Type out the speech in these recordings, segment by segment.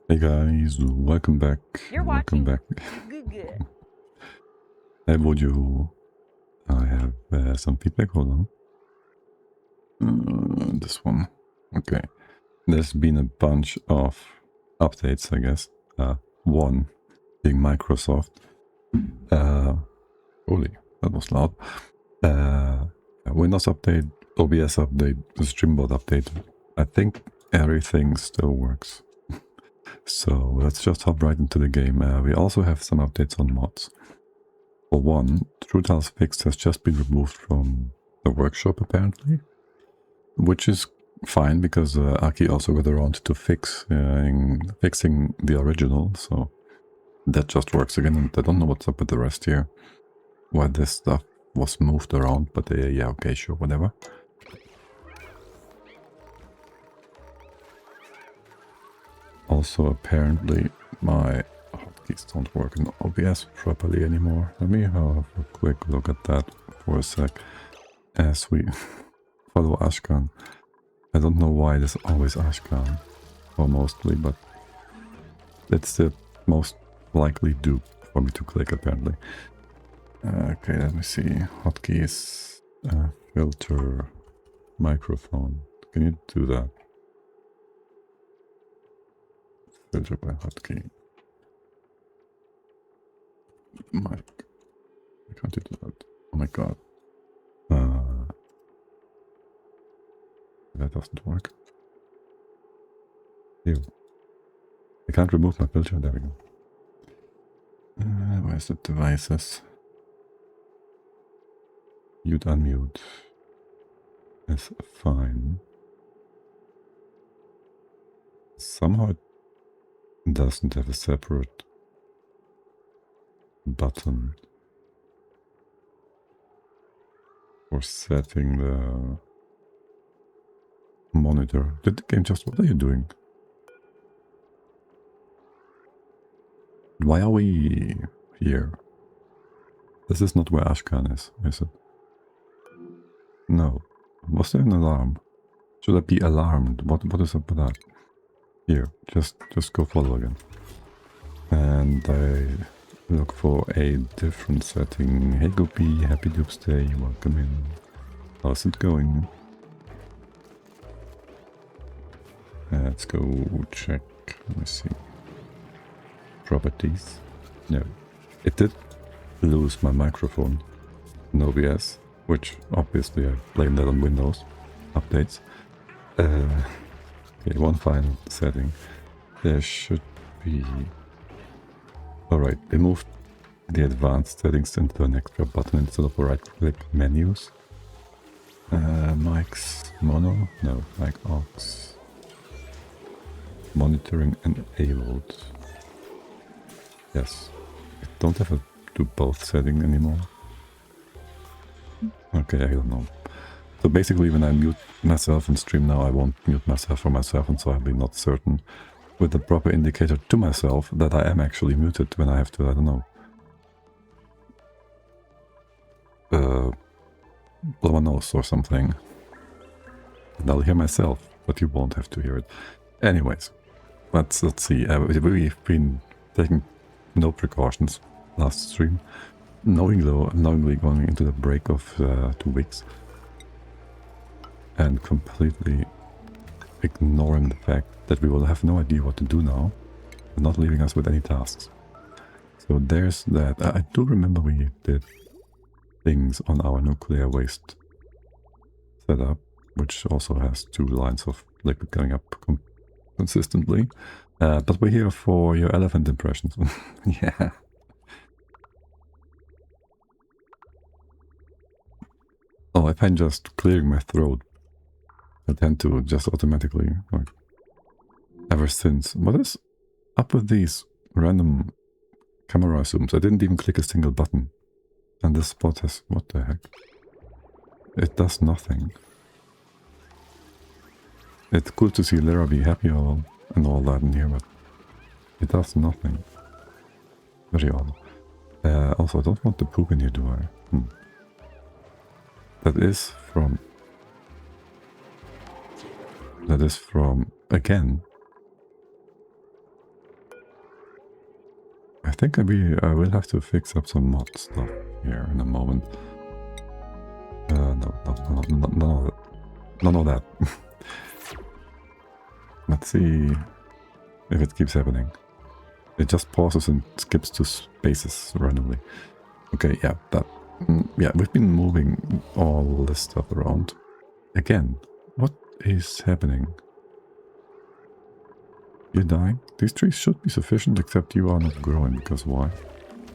Hey guys, welcome back. You're Welcome watching. back. Good. Hey Bojo, I have some feedback. Hold on. This one. Okay. There's been a bunch of updates, I guess. One being Microsoft. Holy, that was loud. Windows update, OBS update, Streamboard update. I think everything still works. So let's just hop right into the game. We also have some updates on mods. For one, TrueTiles Fixed has just been removed from the workshop apparently, which is fine because Aki also got around to fixing the original, so that just works again, and I don't know what's up with the rest here, why this stuff was moved around, but yeah, okay, sure, whatever. Also, apparently my hotkeys don't work in OBS properly anymore. Let me have a quick look at that for a sec as we follow Ashkan. I don't know why it is always Ashkan, or mostly, but it's the most likely dupe for me to click apparently. Okay, let me see. Hotkeys, filter, microphone. Can you do that? Filter by hotkey. Mic. Why can't you do that? Oh my god. That doesn't work. Ew. I can't remove my filter. There we go. Where's the devices? Mute, unmute. Is fine. Somehow it doesn't have a separate button for setting the monitor. Did the game just... What are you doing? Why are we here? This is not where Ashkan is it? No. Was there an alarm? Should I be alarmed? What is up with that? Here, just go follow again. And I look for a different setting. Hey Goopy, happy Doomsday, welcome in. How's it going? Let's go check. Let me see. Properties. No. It did lose my microphone in OBS, which obviously I blame that on Windows updates. Okay, one final setting. There should be... Alright, they moved the advanced settings into an extra button instead of a right-click menus. Mics mono? No, mic aux. Monitoring enabled. Yes. I don't have to do both setting anymore. Okay, I don't know. So basically when I mute myself in stream now, I won't mute myself for myself, and so I'll be not certain with the proper indicator to myself that I am actually muted when I have to, I don't know, blow my nose or something. And I'll hear myself, but you won't have to hear it. Anyways, let's see. We've been taking no precautions last stream, knowingly going into the break of 2 weeks and completely ignoring the fact that we will have no idea what to do now, and not leaving us with any tasks. So there's that. I do remember we did things on our nuclear waste setup, which also has 2 lines of liquid going up consistently. But we're here for your elephant impressions. Yeah. Oh, if I'm just clearing my throat, I tend to just automatically, like, ever since. What is up with these random camera zooms? I didn't even click a single button. And this spot has... what the heck? It does nothing. It's cool to see Lara be happy and all that in here, but it does nothing. Very odd. Also, I don't want to poop in here, do I? That is from... again, think I will have to fix up some mod stuff here in a moment. No, none of that. Let's see if it keeps happening. It just pauses and skips to spaces randomly. Okay, yeah, that. Yeah, we've been moving all this stuff around. Again, what is happening? You're dying? These trees should be sufficient, except you are not growing, because why?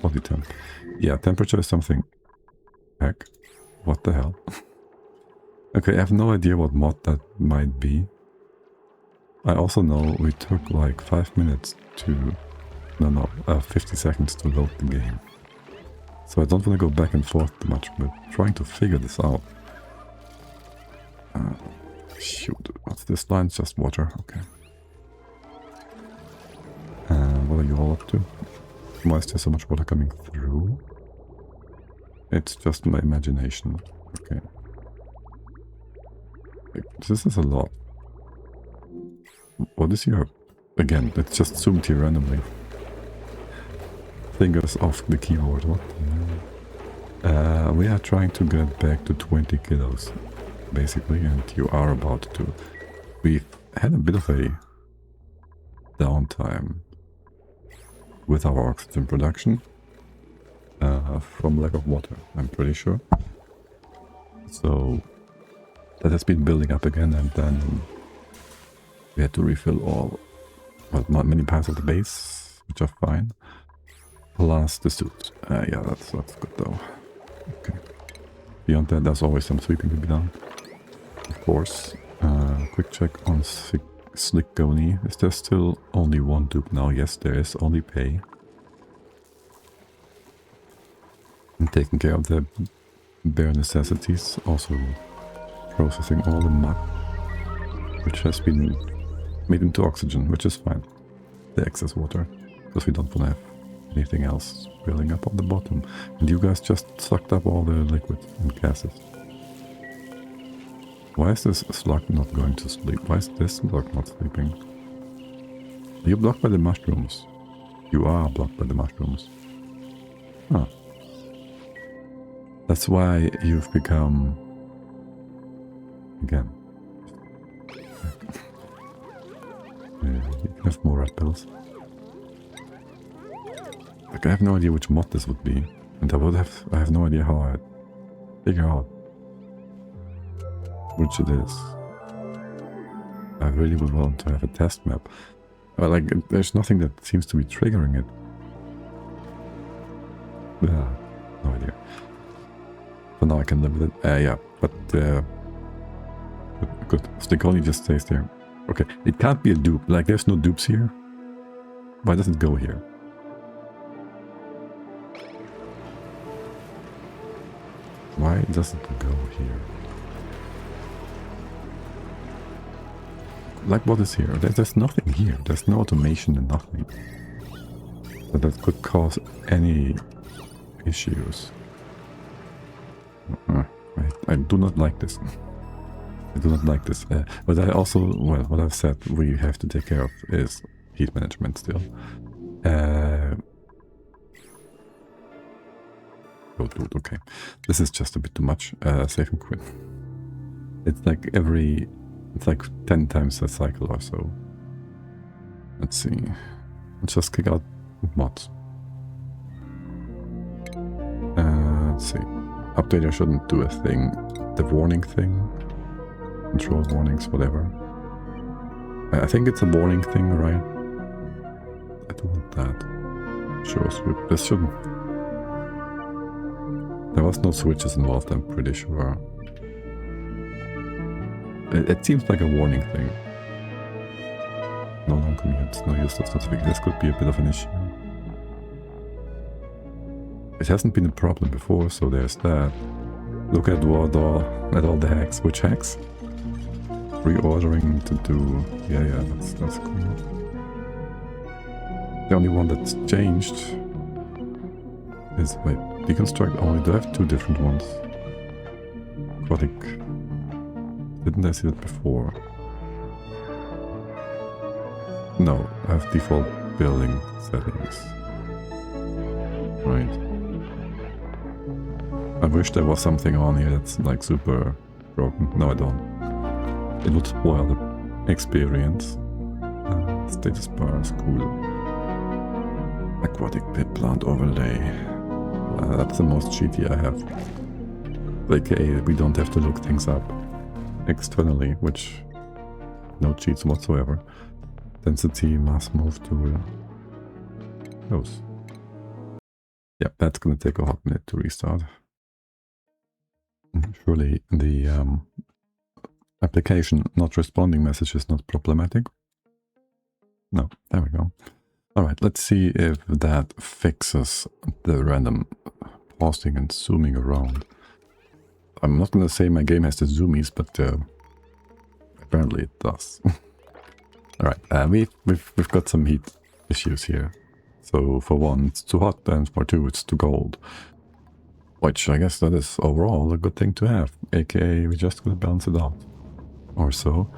Body temp. Yeah, temperature is something. Heck. What the hell? Okay, I have no idea what mod that might be. I also know we took like 5 minutes to... No, 50 seconds to load the game. So I don't want to go back and forth too much, but trying to figure this out. Shoot, what's this line? It's just water, okay. What are you all up to? Why is there so much water coming through? It's just my imagination. Okay. This is a lot. What is your... Again, it's just zoomed here randomly. Fingers off the keyboard, what? We are trying to get back to 20 kilos, basically, and you are about to. We've had a bit of a downtime with our oxygen production from lack of water, I'm pretty sure. So that has been building up again, and then we had to refill all, well, not many parts of the base, which are fine. Plus the suit. Yeah, that's good though. Okay. Beyond that, there's always some sweeping to be done. Of course. Quick check on Slick Goni. Is there still only one dupe now? Yes, there is. Only pay. And taking care of the bare necessities. Also processing all the mud, which has been made into oxygen, which is fine. The excess water, because we don't want to have anything else building up on the bottom. And you guys just sucked up all the liquid and gases. Why is this slug not going to sleep? Why is this slug not sleeping? Are you blocked by the mushrooms? You are blocked by the mushrooms. Huh. That's why you've become... Again. You can have more red pills. Like, I have no idea which mod this would be, and I have no idea how I'd figure out which it is. I really would want to have a test map. But like, there's nothing that seems to be triggering it. No idea. So now I can live with it. Yeah, but good. Sticoni just stays there. Okay, it can't be a dupe. Like, there's no dupes here. Why does it go here? Why does it go here? Like, what is here? There's nothing here. There's no automation and nothing. But that could cause any issues. I do not like this. I do not like this. But I also, well, what I've said we have to take care of is heat management still. Oh, dude, okay. This is just a bit too much. Save and quit. It's like it's like 10 times a cycle or so. Let's see. Let's just kick out mods. Let's see. Updater shouldn't do a thing. The warning thing. Control warnings, whatever. I think it's a warning thing, right? I do want that. Sure, sweep. This shouldn't. There was no switches involved, I'm pretty sure. It seems like a warning thing. No non-commutes, no use of notification. This could be a bit of an issue. It hasn't been a problem before, so there's that. Look at all the hacks. Which hacks? Reordering to do... Yeah, that's cool. The only one that's changed is... Wait, deconstruct only. Do I have two different ones? Aquatic. Didn't I see that before? No, I have default building settings. Right. I wish there was something on here that's like super broken. No, I don't. It would spoil the experience. Status bars, cool. Aquatic pit plant overlay. That's the most cheaty I have. AKA, we don't have to look things up externally, which no cheats whatsoever. Density, mass move tool. Those. Yep, that's gonna take a hot minute to restart. Surely the application not responding message is not problematic. No, there we go. Alright, let's see if that fixes the random pausing and zooming around. I'm not gonna say my game has the zoomies, but apparently it does. Alright, we've got some heat issues here. So for one, it's too hot, and for two, it's too cold. Which I guess that is overall a good thing to have, aka we just gonna balance it out. Or so.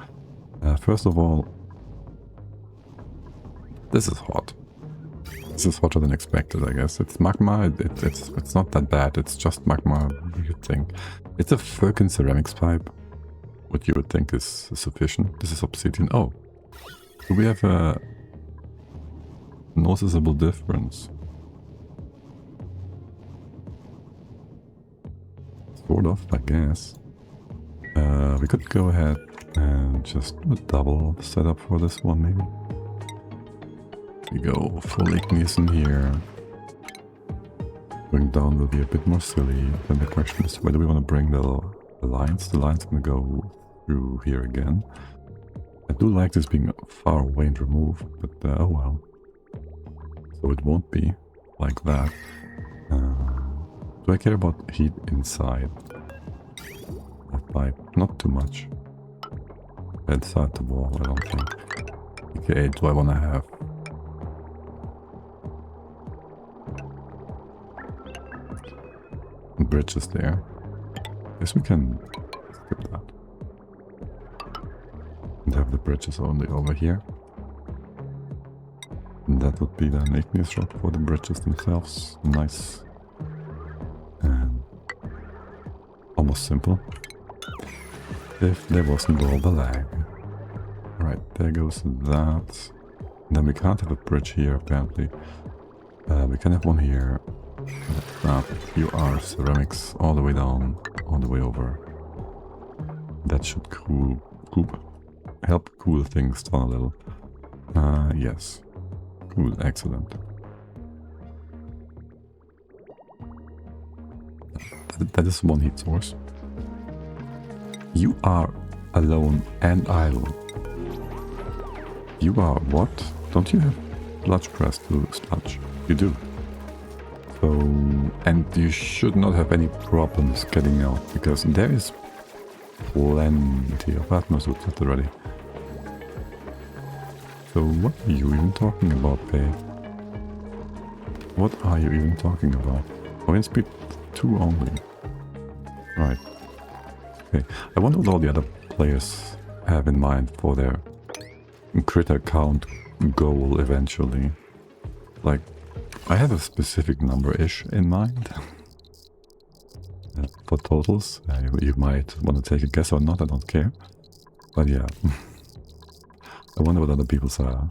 First of all, this is hot. This is hotter than expected, I guess. It's magma, it's not that bad, it's just magma, you think. It's a Firkin ceramics pipe, what you would think is sufficient. This is obsidian. Oh, do we have a noticeable difference? Sort of, I guess. We could go ahead and just do a double setup for this one, maybe. We go full igneous in here. Going down will be a bit more silly. Then the question is, where do we want to bring the lines? The line's going to go through here again. I do like this being far away and removed, but oh well. So it won't be like that. Do I care about heat inside that pipe? Not too much. Inside the wall, I don't think. Okay, do I want to have bridges there? Guess we can skip that. And have the bridges only over here. And that would be then igneous rock for the bridges themselves. Nice. And almost simple. If there wasn't all the lag. Alright, there goes that. And then we can't have a bridge here, apparently. We can have one here. You are ceramics all the way down, all the way over. That should help cool things down a little. Yes. Cool, excellent. That is one heat source. You are alone and idle. You are what? Don't you have sludge press to sludge? You do. So, and you should not have any problems getting out, because there is plenty of atmosphere already. So what are you even talking about, babe? What are you even talking about? Oh, in speed 2 only. Right. Okay. I wonder what all the other players have in mind for their critter count goal eventually. Like, I have a specific number-ish in mind. For totals. You might want to take a guess or not, I don't care. But yeah. I wonder what other people are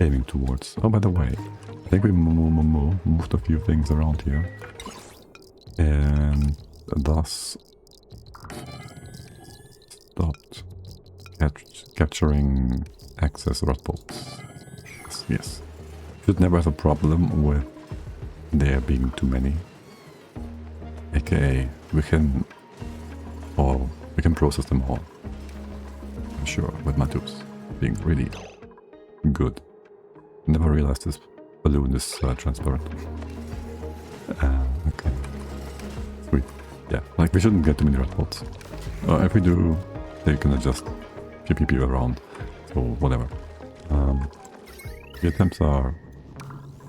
aiming towards. Oh, by the way, I think we moved a few things around here. And thus stopped capturing excess rot bolts. Yes. Should never have a problem with there being too many. AKA, we can process them all. I'm sure, with my tubes being really good. Never realized this balloon is transparent. Okay. Sweet. Yeah, like we shouldn't get too many red bolts. If we do, they're gonna just PPP around. So whatever. The attempts are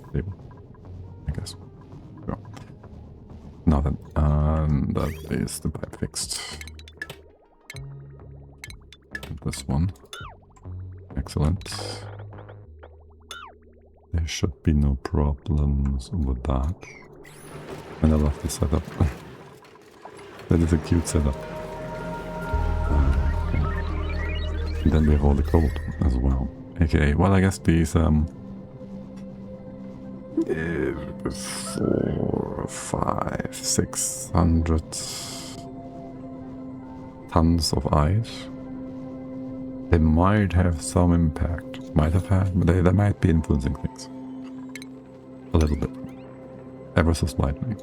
stable, I guess. Sure. Now then, that is the pipe fixed. This one. Excellent. There should be no problems with that. And I love the setup. That is a cute setup. And then we have all the cold as well. Okay, well I guess these 4, 5, 600 tons of ice. They might have some impact. Might have had, but they might be influencing things. A little bit. Ever so slightly.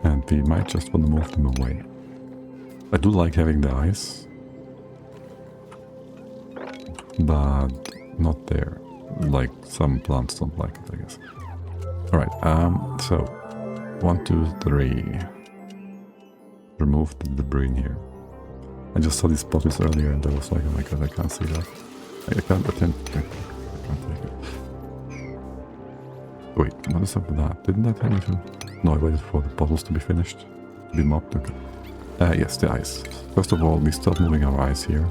And we might just want to move them away. I do like having the ice. But not there. Like some plants don't like it, I guess. Alright, so 1, 2, 3. Remove the debris in here. I just saw these bottles earlier and I was like, oh my god, I can't see that. I can't take it. Wait, what is up with that? Didn't that have me to... No, I waited for the bottles to be finished. To be mopped, okay. Yes, the ice. First of all, we start moving our ice here.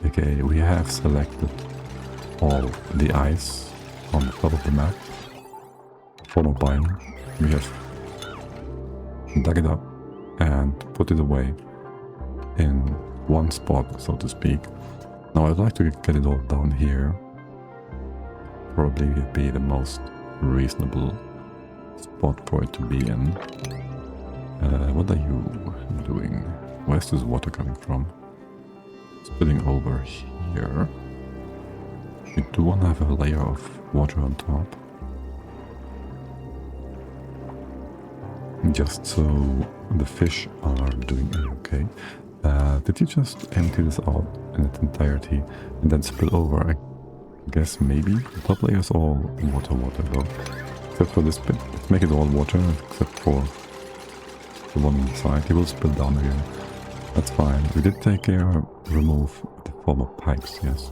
Okay, we have selected all the ice on the top of the map. Follow biome. We have dug it up and put it away in one spot, so to speak. Now I'd like to get it all down here. Probably would be the most reasonable spot for it to be in. What are you doing? Where's this water coming from? Spilling over here. We do want to have a layer of water on top. Just so the fish are doing okay. Did you just empty this out in its entirety and then spill over? I guess maybe. The top layer is all water though. Except for this bit. Let's make it all water except for the one inside. He will spill down again. That's fine. We did take care remove the former pipes, yes.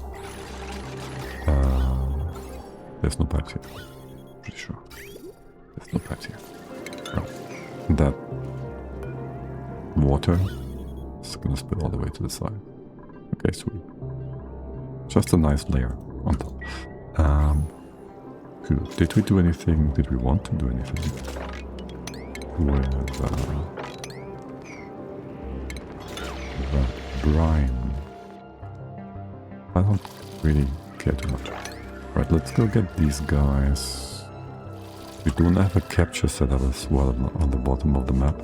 There's no pipes here. Pretty sure. There's no pipes here. No. That water is gonna spill all the way to the side. Okay, sweet. Just a nice layer on top. Good. Did we do anything? Did we want to do anything with the brine? I don't really care too much. Right, let's go get these guys. We don't have a capture setup as well on the bottom of the map.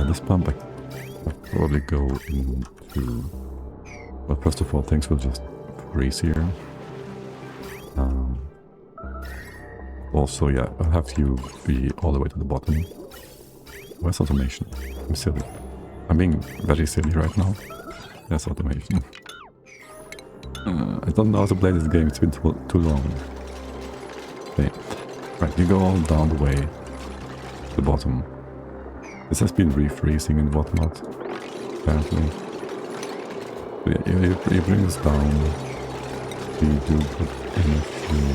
This pump I'll probably go into... Well, first of all, things will just freeze here. Also, yeah, I'll have you be all the way to the bottom. Where's automation? I'm silly. I'm being very silly right now. There's automation. I don't know how to play this game, it's been too long. Okay. Right, you go all down the way to the bottom. This has been refreezing and whatnot, apparently. So yeah, you bring this down. We do put in a few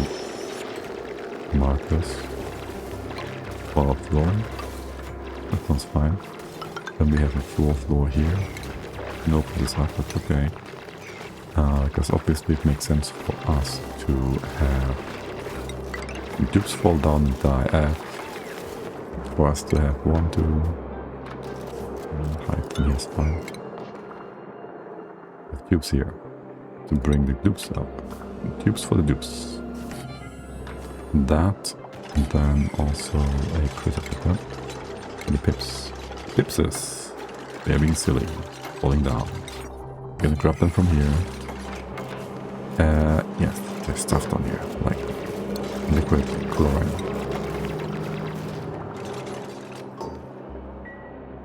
markers for flooring. That sounds fine. Then we have a floor here. No, this up, that's okay. Because obviously it makes sense for us to have the tubes fall down and die. For us to have 1, 2 height in here is fine. Have tubes here to bring the tubes up. Tubes for the tubes. That, and then also a critter picker. And the pips. Pipses. They're being silly. Falling down. Gonna grab them from here. Yes, there's stuff down here, like liquid chlorine.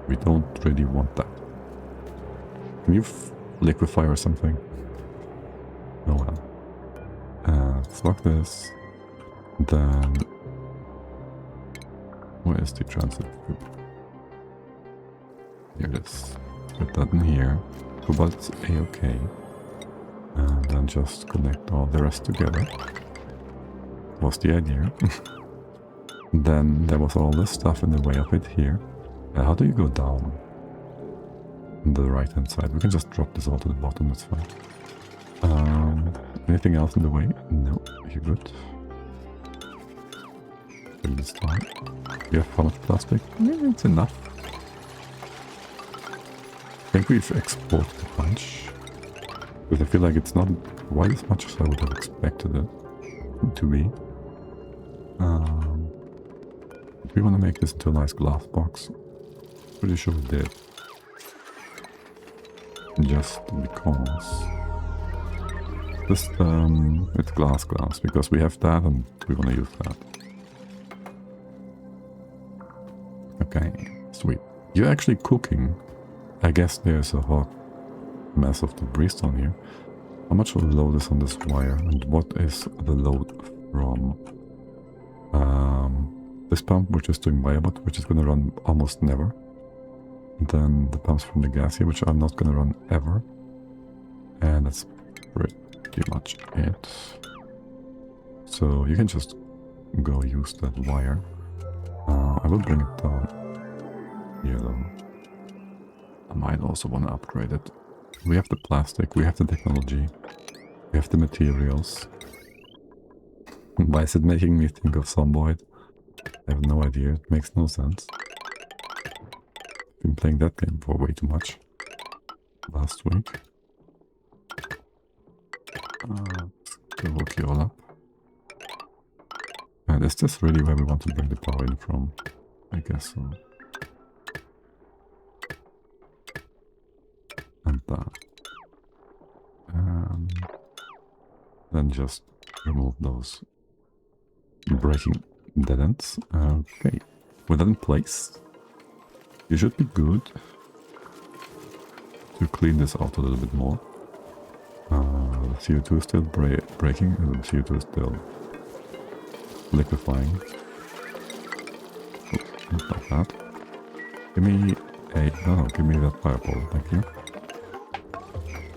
We don't really want that. Can you liquefy or something? No one. Let's lock this. Then... Where is the transit? Here it is. Put that in here. Cobalt's a-okay. And then just connect all the rest together. Was the idea. Then there was all this stuff in the way of it here. How do you go down? On the right hand side. We can just drop this all to the bottom, that's fine. Anything else in the way? No, you're good. This time. We have how much plastic? Yeah, it's enough. I think we've exported a bunch. But I feel like it's not quite as much as I would have expected it to be. Do we want to make this into a nice glass box? Pretty sure we did. Just because. Just, it's glass, because we have that and we want to use that. Okay, sweet. You're actually cooking. I guess there's a hot mess of debris on here. How much of the load is on this wire and what is the load from this pump, which is doing Biobot, which is going to run almost never. And then the pumps from the gas here, which are not going to run ever. And that's pretty much it. So you can just go use that wire. I will bring it down here though. I might also want to upgrade it. We have the plastic, we have the technology, we have the materials. Why is it making me think of Zomboid? I have no idea, it makes no sense. I've been playing that game for way too much last week. To hook you all up. And is this really where we want to bring the power in from? I guess so. And that. Then just remove those breaking dead ends. Okay. With that in place, you should be good to clean this out a little bit more. CO2 is still breaking, and the CO2 is still liquefying. Oops, not that. Give me a... no, give me that fireball, thank you.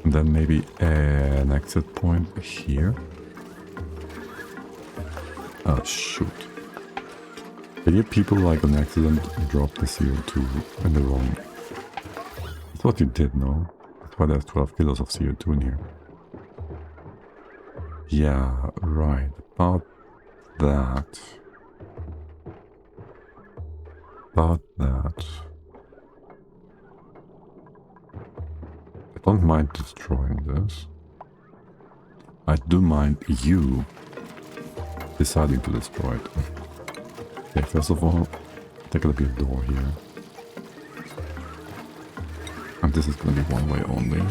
And then maybe an exit point here. Oh, shoot. Did you people like on accident drop the CO2 in the wrong... That's what you did, no? That's why there's 12 kilos of CO2 in here. Yeah, right. About that. About that. I don't mind destroying this. I do mind you deciding to destroy it. Okay, first of all, there's gonna be a door here. And this is gonna be one way only.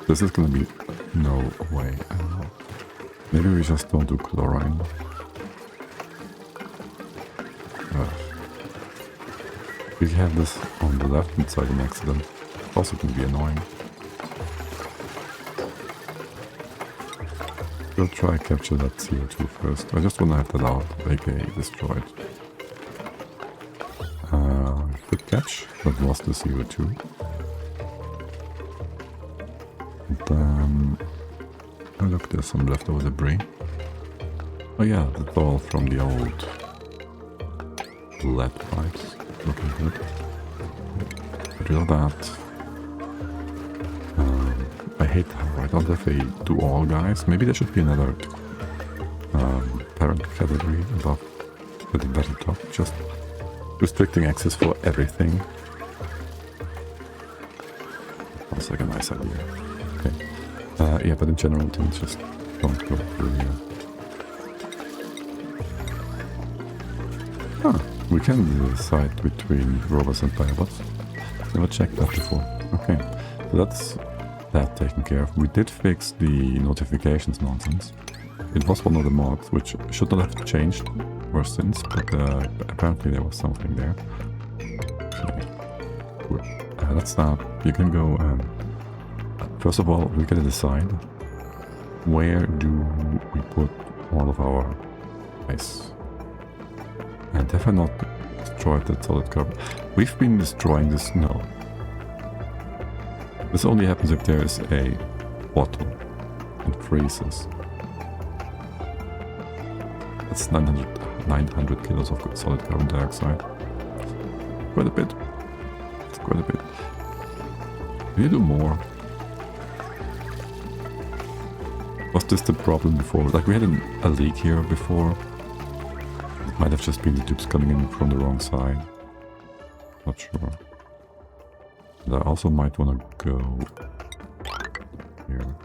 This is gonna be no way. I don't know. Maybe we just don't do chlorine. We have this on the left hand side in accident. Also can be annoying. We'll try capture that CO2 first. I just want to have that out, aka destroyed. Good catch, but lost the CO2. And then... oh look, there's some leftover debris. Oh yeah, that's all from the old lead pipes. Looking good. Get rid of that. I hate how I don't have a do all guys. Maybe there should be another parent category above at the very top. Just restricting access for everything. Sounds like a nice idea. Okay. Yeah, but in general things just don't go through here. Huh. We can decide between robots and biobots. Never checked that before. Okay. So that's that taken care of. We did fix the notifications nonsense. It was one of the mods, which should not have changed or since, but apparently there was something there. Okay. Cool. Let's start. You can go and... first of all, we gotta decide where do we put all of our ice. And have I not destroyed that solid carbon? We've been destroying the snow. This only happens if there is a bottle and freezes. That's 900 kilos of solid carbon dioxide. Quite a bit. It's quite a bit. We need to do more. Was this the problem before? Like we had a leak here before. It might have just been the tubes coming in from the wrong side. Not sure. And I also might want to go here.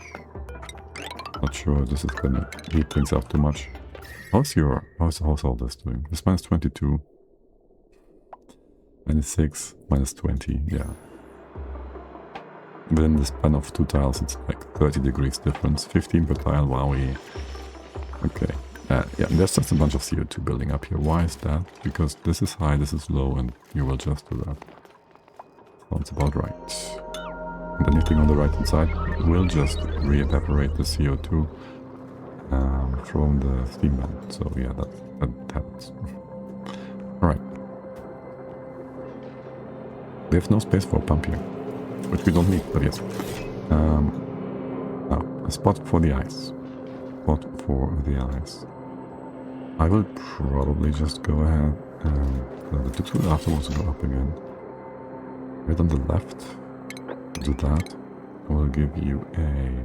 Not sure this is gonna heat things up too much. How's all this doing? This minus 22. Minus 6, minus 20, yeah. Within the span of 2 tiles, it's like 30 degrees difference. 15 per tile, wowie. Okay. Yeah, there's just a bunch of CO2 building up here. Why is that? Because this is high, this is low, and you will just do that. Sounds about right. And anything on the right hand side will just re-evaporate the CO2 from the steam vent. So yeah, that happens. Alright. We have no space for a pump here, which we don't need, but yes. Now, a spot for the ice. Spot for the ice. I will probably just go ahead and the tubes will afterwards go up again. Right on the left, do that. I will give you a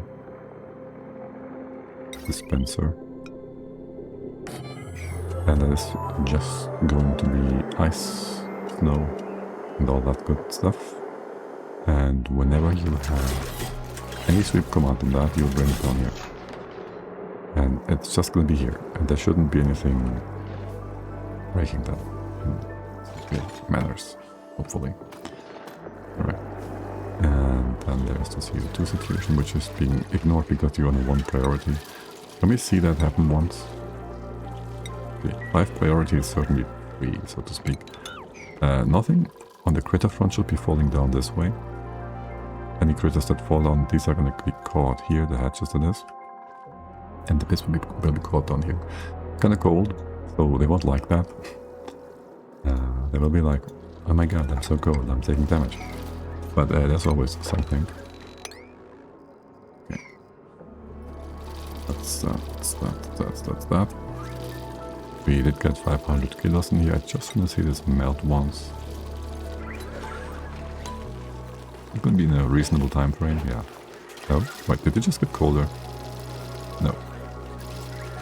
dispenser. And that is just going to be ice, snow, and all that good stuff. And whenever you have any sweep command on that, you'll bring it down here. And it's just going to be here. And there shouldn't be anything breaking that in good manners, hopefully. Alright. And then there's the CO2 situation, which is being ignored because you're on 1 priority. Can we see that happen once? Okay, 5 priority is certainly free, so to speak. Nothing on the critter front should be falling down this way. Any critters that fall down, these are going to be caught here, the hatches that is. And the bits will be caught down here. Kind of cold, so they won't like that. They will be like, oh my god, I'm so cold, I'm taking damage. But there's always something. Okay. That's that. We did get 500 kilos in here. I just want to see this melt once. It's going to be in a reasonable time frame, yeah. Oh, wait, did it just get colder? No.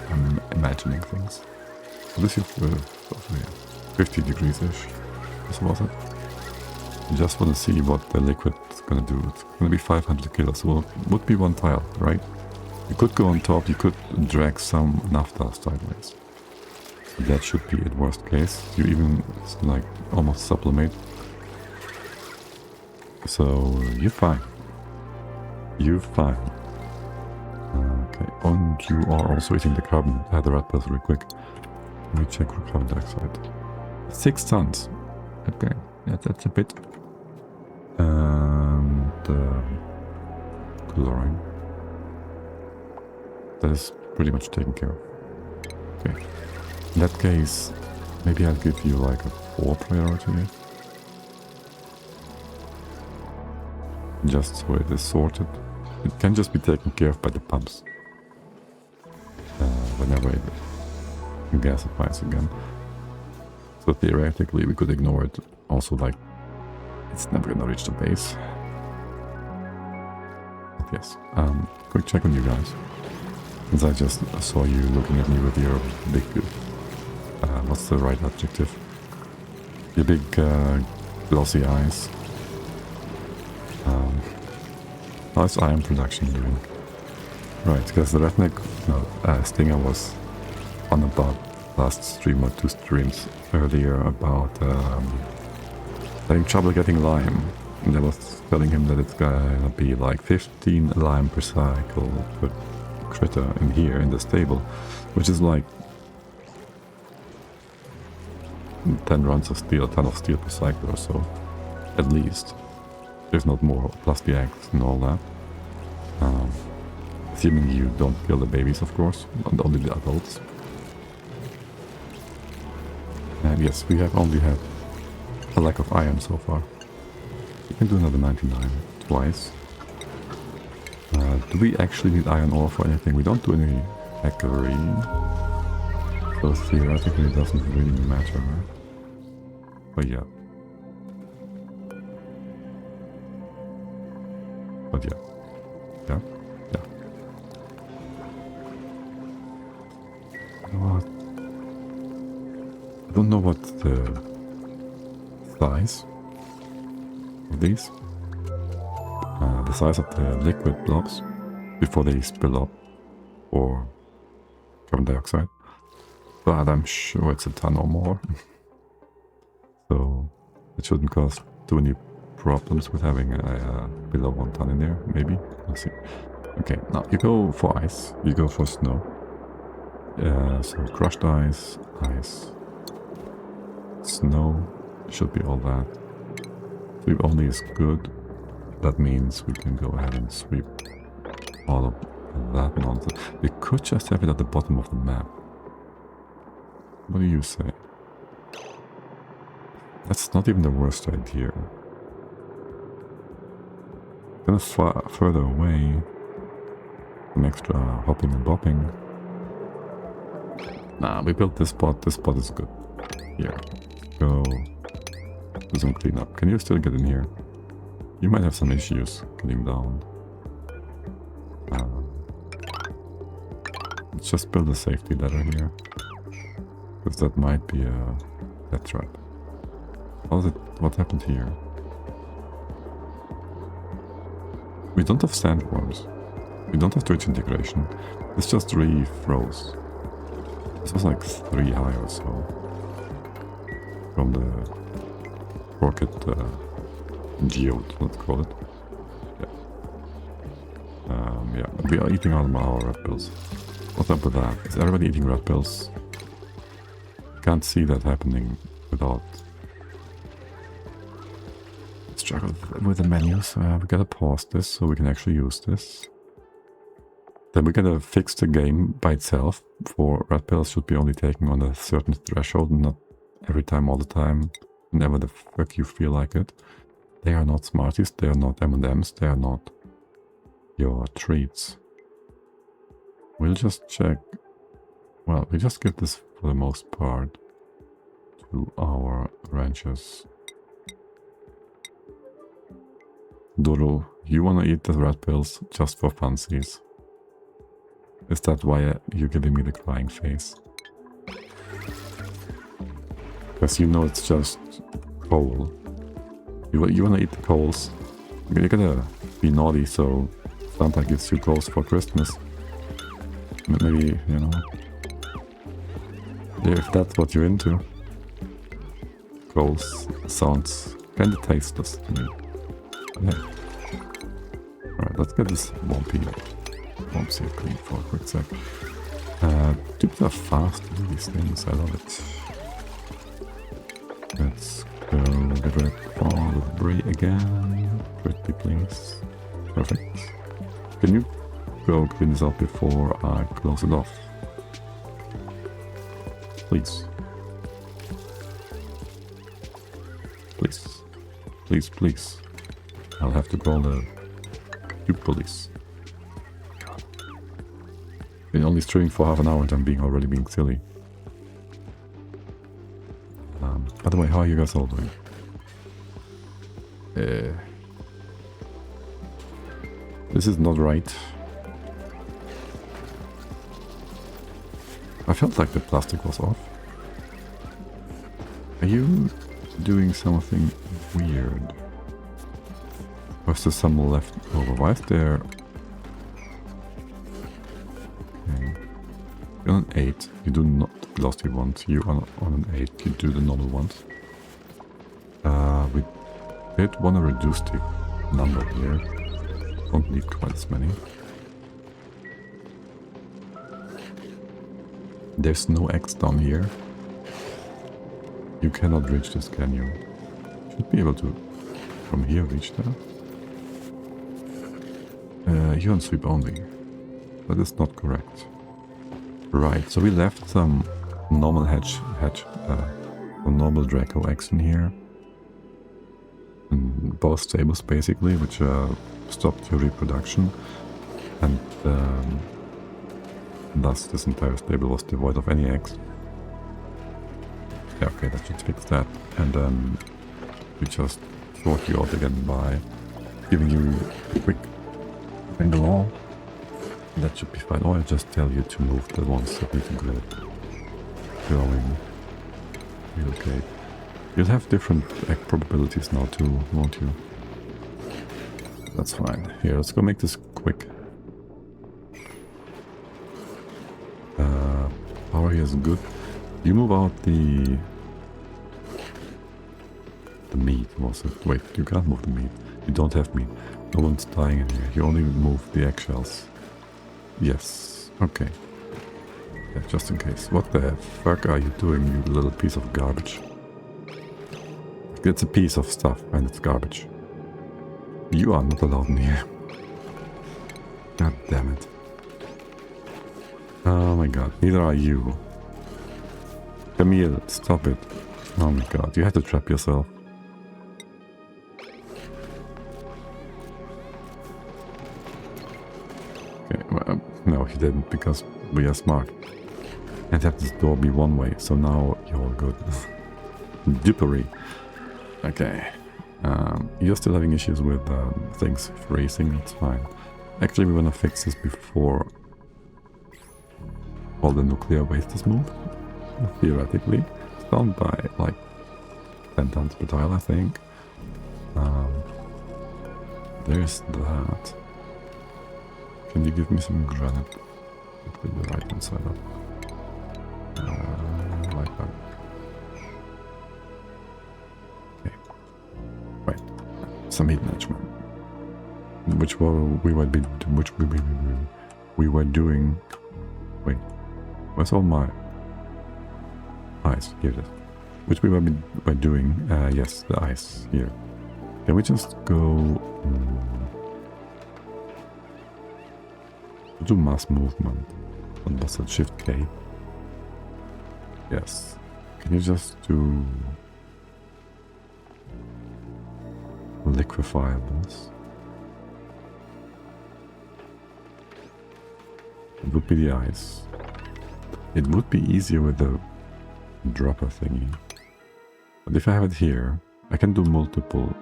I'm imagining things. So this is 50 degrees-ish. This was it. I just want to see what the liquid is going to do. It's going to be 500 kilos. Well, it would be 1 tile, right? You could go on top, you could drag some naphtha sideways. That should be at worst case. You even like almost sublimate. So you're fine. You're fine. Okay, and you are also eating the carbon, the red plus real quick. Let me check for carbon dioxide. 6 tons. Okay, yeah, that's a bit. And chlorine. That is pretty much taken care of. Okay. In that case, maybe I'll give you like a 4 priority. Just so it is sorted. It can just be taken care of by the pumps. Whenever it gasifies again. So theoretically we could ignore it. Also, like, it's never gonna reach the base. But yes, quick check on you guys. Since I just saw you looking at me with your big, what's the right adjective? Your big glossy eyes. How's iron production doing? Right, because the redneck Stinger was on about last stream or 2 streams earlier about having trouble getting lime. And I was telling him that it's gonna be like 15 lime per cycle per critter in here in the stable, which is like 10 runs of steel, a ton of steel per cycle or so, at least, if not more, plus the eggs and all that. Assuming you don't kill the babies, of course, and only the adults. And yes, we have only had a lack of iron so far. We can do another 99 twice. Do we actually need iron ore for anything? We don't do any hackery, so theoretically it doesn't really matter, right? But yeah. But yeah. Yeah. Yeah. don't know what the size of these, the size of the liquid blobs before they spill up or carbon dioxide, but I'm sure it's a ton or more. So it shouldn't cause too many problems with having a below 1 ton in there, maybe. Let's see. Okay, now you go for ice, you go for snow. So crushed ice, ice, snow, should be all that. Sweep only is good. That means we can go ahead and sweep all of that nonsense. We could just have it at the bottom of the map. What do you say? That's not even the worst idea. Kind of far further away. Some extra hopping and bopping. Nah, we built this spot. This spot is good. Here. Go. Do some cleanup. Can you still get in here? You might have some issues getting down. Let's just build a safety ladder here. Because that might be a death trap. What happened here? We don't have sandworms. We don't have Twitch integration. It's just 3 throws. This was like 3 high or so. From the rocket geode, let's call it. Yeah, we are eating all of our red pills. What's up with that? Is everybody eating red pills? Can't see that happening without struggle with the menus. We gotta pause this so we can actually use this. Then we gotta fix the game by itself. For red pills should be only taken on a certain threshold, not every time, all the time, whenever the fuck you feel like it. They are not Smarties, they are not M&Ms, they are not your treats. We'll just check. Well, we just give this for the most part to our ranchers. Doodle, you wanna eat the red pills just for funsies? Is that why you're giving me the crying face? Because you know it's just coal. You wanna eat the coals. You're gonna be naughty, so Santa gives you coals for Christmas. Maybe, you know, if that's what you're into. Coals sounds kinda tasteless to me. Yeah. Alright, let's get this Wompy clean for a quick sec. Dudes are fast to do these things, I love it. Let's go get rid of all the debris again. Pretty please. Perfect. Can you go clean this up before I close it off? Please. Please. Please, please. I'll have to call the police. Been only streaming for half an hour and I'm already being silly. By the way, how are you guys all doing? This is not right. I felt like the plastic was off. Are you doing something weird? Or is there some left over? Why is there... Okay. You're on an 8. You do not the velocity ones. You are on an 8. You do the normal ones. We did want to reduce the number here. Don't need quite as many. There's no X down here. You cannot reach this, can you? Should be able to from here reach there. You're on sweep only. That is not correct. Right, so we left some normal normal Draco eggs in here. In both stables basically, which stopped your reproduction. And thus this entire stable was devoid of any eggs. Yeah, okay, that should fix that. And then we just sort you out again by giving you a quick angle all. That should be fine. Or I'll just tell you to move the ones that need to go going. relocate. You'll have different egg probabilities now too, won't you? That's fine. Here, let's go make this quick. Power here is good. You move out the meat, was it? Wait, you can't move the meat. You don't have meat. No one's dying in here. You only move the eggshells. Yes. Okay. Yeah, just in case. What the fuck are you doing, you little piece of garbage? It's a piece of stuff and it's garbage. You are not allowed in here. God damn it. Oh my god, neither are you. Camille, stop it. Oh my god, you had to trap yourself. Okay, well, no, he didn't, because we are smart. And have this door be one way, so now you're good. Dupery. Okay. You're still having issues with things freezing, that's fine. Actually, we want to fix this before all the nuclear waste is moved. Theoretically. It's down by like 10 tons per tile, I think. There's that. Can you give me some granite? Put the right hand side up. Like that. Okay. Right. Some heat management. Which we were doing. Wait. Where's all my ice? Here it is. Which we were doing. Yes, the ice here. Can we just go do mass movement? And what's that? Shift K. Yes. Can you just do liquefiables? It would be the ice. It would be easier with the dropper thingy. But if I have it here, I can do multiple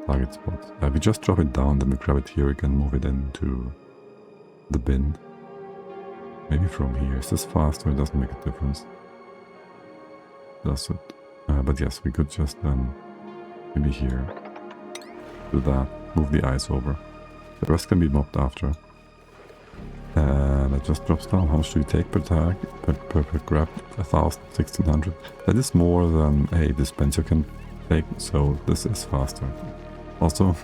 target spots. We just drop it down, then we grab it here, we can move it into the bin. Maybe from here. Is this faster? It doesn't make a difference. Does it? But yes, we could just maybe here do that. Move the ice over. The rest can be mopped after. That just drops down. How much do you take per tag? Per grab? 1,000, 1,600. That is more than a dispenser can take, so this is faster. Also,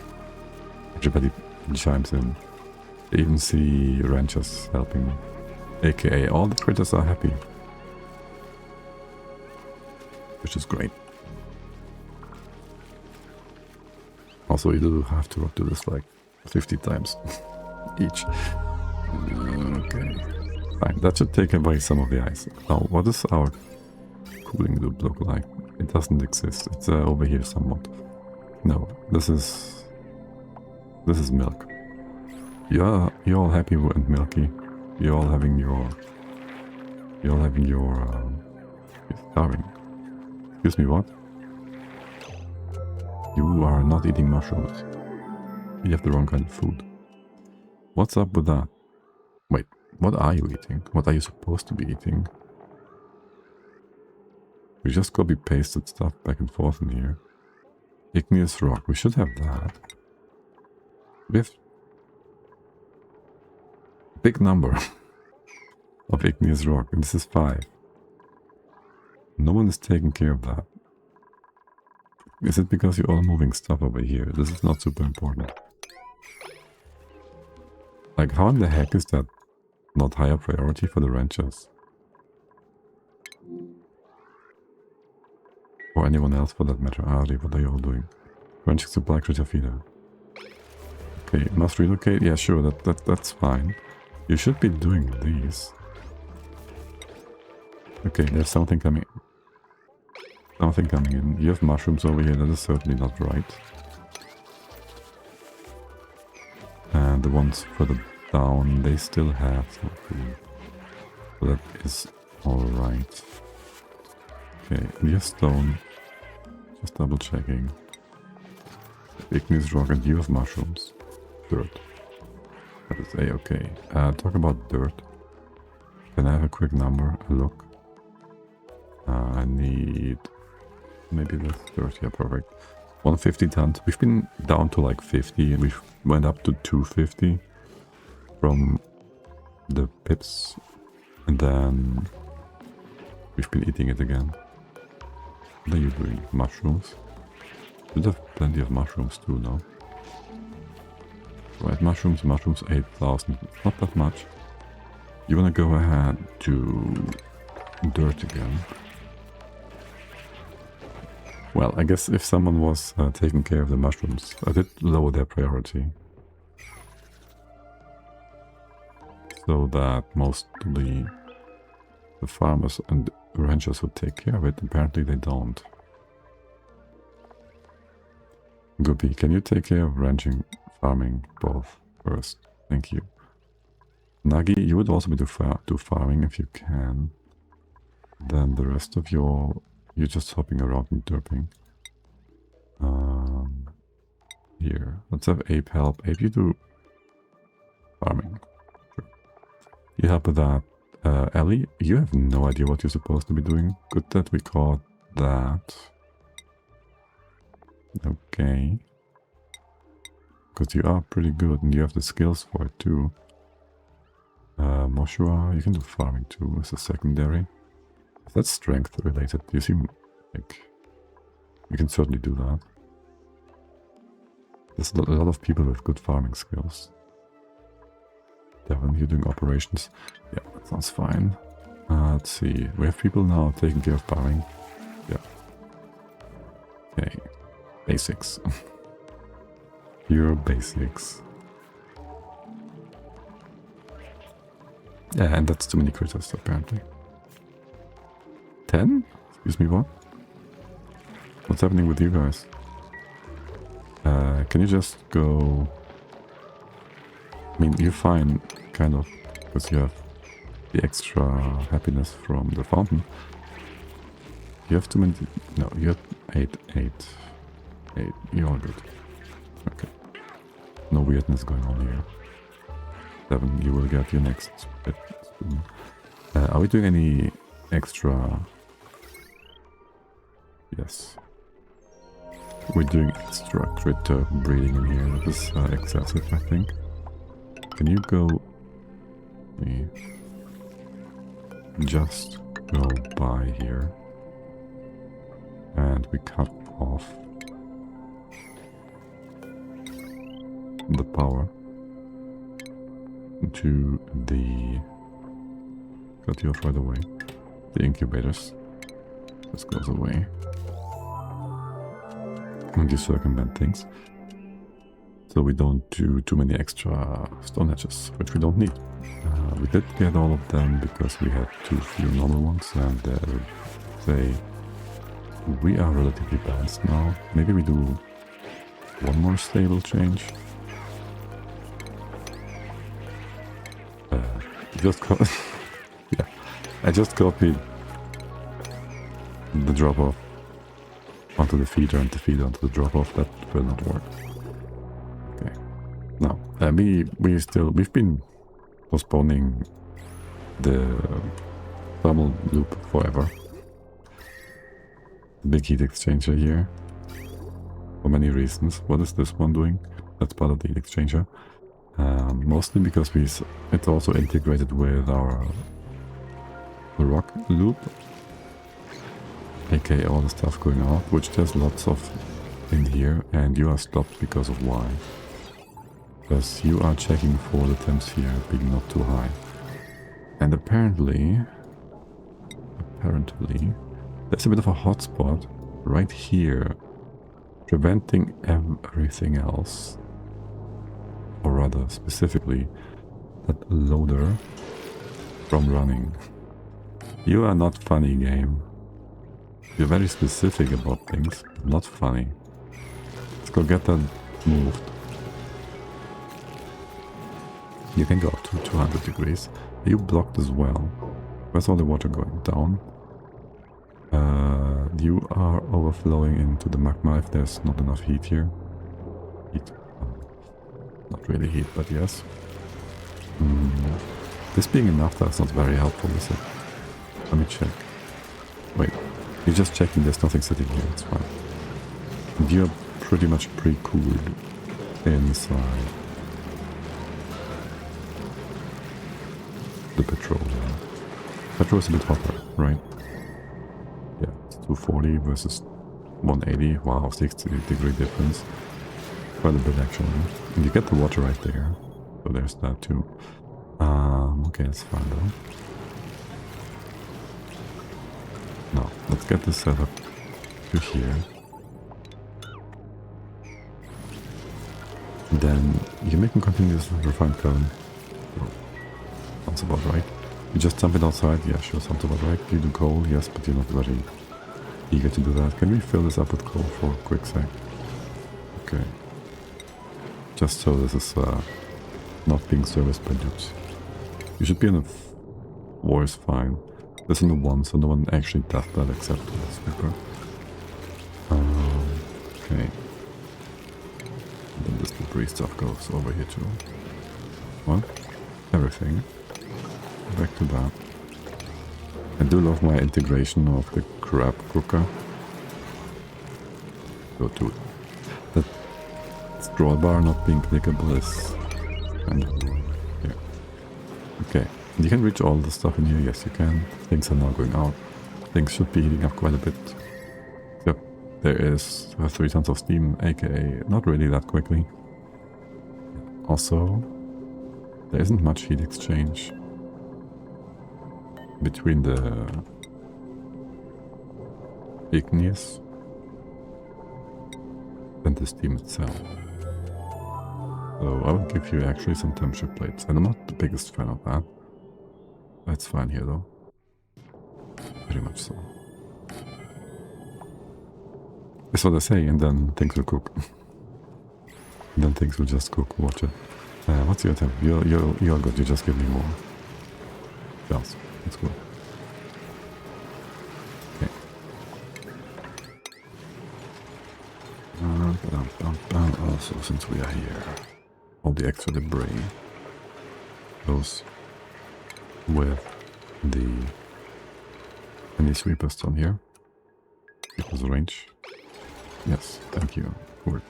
everybody chimes in. I even see ranchers helping me. AKA all the critters are happy. Which is great. Also, you do have to do this like 50 times each. Okay. Fine, that should take away some of the ice. Now, what is our cooling loop look like? It doesn't exist. It's over here somewhat. No, this is milk. You're all happy and milky. You're all having your starving. Excuse me, what? You are not eating mushrooms. You have the wrong kind of food. What's up with that? Wait, what are you eating? What are you supposed to be eating? We just copy-pasted stuff back and forth in here. Igneous rock, we should have that. We have a big number of igneous rock, and this is 5. No one is taking care of that. Is it because you're all moving stuff over here? This is not super important. Like, how in the heck is that not higher priority for the ranchers? Or anyone else for that matter. Ali, what are you all doing? Ranching supply critter feeder. Okay, must relocate? Yeah, sure, that's fine. You should be doing these. Okay, there's something coming in. Something coming in. You have mushrooms over here, that is certainly not right. And the ones further down, they still have some food. So that is alright. Okay, we have stone. Just double checking. Igneous rock, and you have mushrooms. Dirt. That is a-okay. Talk about dirt. Can I have a quick number? A look? I need maybe the 30, yeah, perfect. 150 tons. We've been down to like 50 and we went up to 250 from the pips. And then we've been eating it again. What are you doing? Mushrooms? We have plenty of mushrooms too now. Right, mushrooms, 8,000. Not that much. You wanna go ahead to dirt again. Well, I guess if someone was taking care of the mushrooms, I did lower their priority. So that mostly the farmers and ranchers would take care of it. Apparently they don't. Guppy, can you take care of ranching, farming, both first? Thank you. Nagi, you would also be do farming if you can. Then the rest of you're just hopping around and derping. Here, let's have Ape help. Ape, you do farming. Sure. You help with that. Ellie, you have no idea what you're supposed to be doing. Good that we caught that. Okay. Because you are pretty good and you have the skills for it too. Moshua, you can do farming too as a secondary. That's strength related. You seem like you can certainly do that. There's a lot of people with good farming skills. Devin, you're doing operations. Yeah, that sounds fine. Let's see. We have people now taking care of farming. Yeah. Okay. Basics. Pure basics. Yeah, and that's too many critters apparently. 10? Excuse me, what? What's happening with you guys? Can you just go... I mean, you're fine, kind of, because you have the extra happiness from the fountain. You have too many... No, you have 8. You're all good. Okay. No weirdness going on here. 7, you will get your next bit soon. Are we doing any extra... Yes. We're doing extra critter breeding in here. That is excessive, I think. Can you go... Just go by here. And we cut off the power to the... Cut you off right away. The incubators. This goes away. And you circumvent things. So we don't do too many extra stone edges, which we don't need. We did get all of them because we had too few normal ones, and say we are relatively balanced now. Maybe we do one more stable change. Yeah, I just copied the drop-off onto the feeder and the feeder onto the drop-off. That will not work. Okay. Now, we've been postponing the thermal loop forever. The big heat exchanger here. For many reasons. What is this one doing? That's part of the heat exchanger. Mostly because it's also integrated with our rock loop. aka all the stuff going out, which there's lots of in here, and you are stopped because of why? Because you are checking for the temps here being not too high. And apparently, there's a bit of a hotspot right here, preventing everything else. Or rather, specifically, that loader from running. You are not funny, game. You're very specific about things, but not funny. Let's go get that moved. You can go up to 200 degrees. You blocked as well. Where's all the water going? Down. You are overflowing into the magma if there's not enough heat here. Heat. Not really heat, but yes. This being enough, that's not very helpful, is it? Let me check. Wait, you're just checking there's nothing sitting here, it's fine. And you're pretty much pre-cooled inside the petrol. Petrol is a bit hotter, right? Yeah, it's 240 versus 180. Wow, 60-degree difference. Quite a bit actually. And you get the water right there. So there's that too. Okay, that's fine though. Now, let's get this set up to here. Then you make a continuous refined cone. Sounds about right. You just dump it outside? Yeah, sure, sounds about right. You do coal? Yes, but you're not very eager to do that. Can we fill this up with coal for a quick sec? Okay. Just so this is not being serviced by dudes. You should be in a voice fine. This is in the 1, so no one actually does that except the sweeper. Okay. And then this debris stuff goes over here too. What? Everything. Back to that. I do love my integration of the crab cooker. Go to it. That scroll bar not being clickable is kind of annoying. Yeah. Okay. You can reach all the stuff in here. Yes, you can. Things are now going out. Things should be heating up quite a bit. Yep. There is 3 tons of steam, aka not really that quickly. Also, there isn't much heat exchange between the igneous and the steam itself. So I will give you actually some temperature plates, and I'm not the biggest fan of that. That's fine here though. Very much so. That's what I say, and then things will cook. And then things will just cook. Watch it. What's your temp? You're good. You just give me more. Yes, that's good. Okay. Also, since we are here, all the extra debris goes with the any sweepers down here. Equals range. Yes, thank you. Good.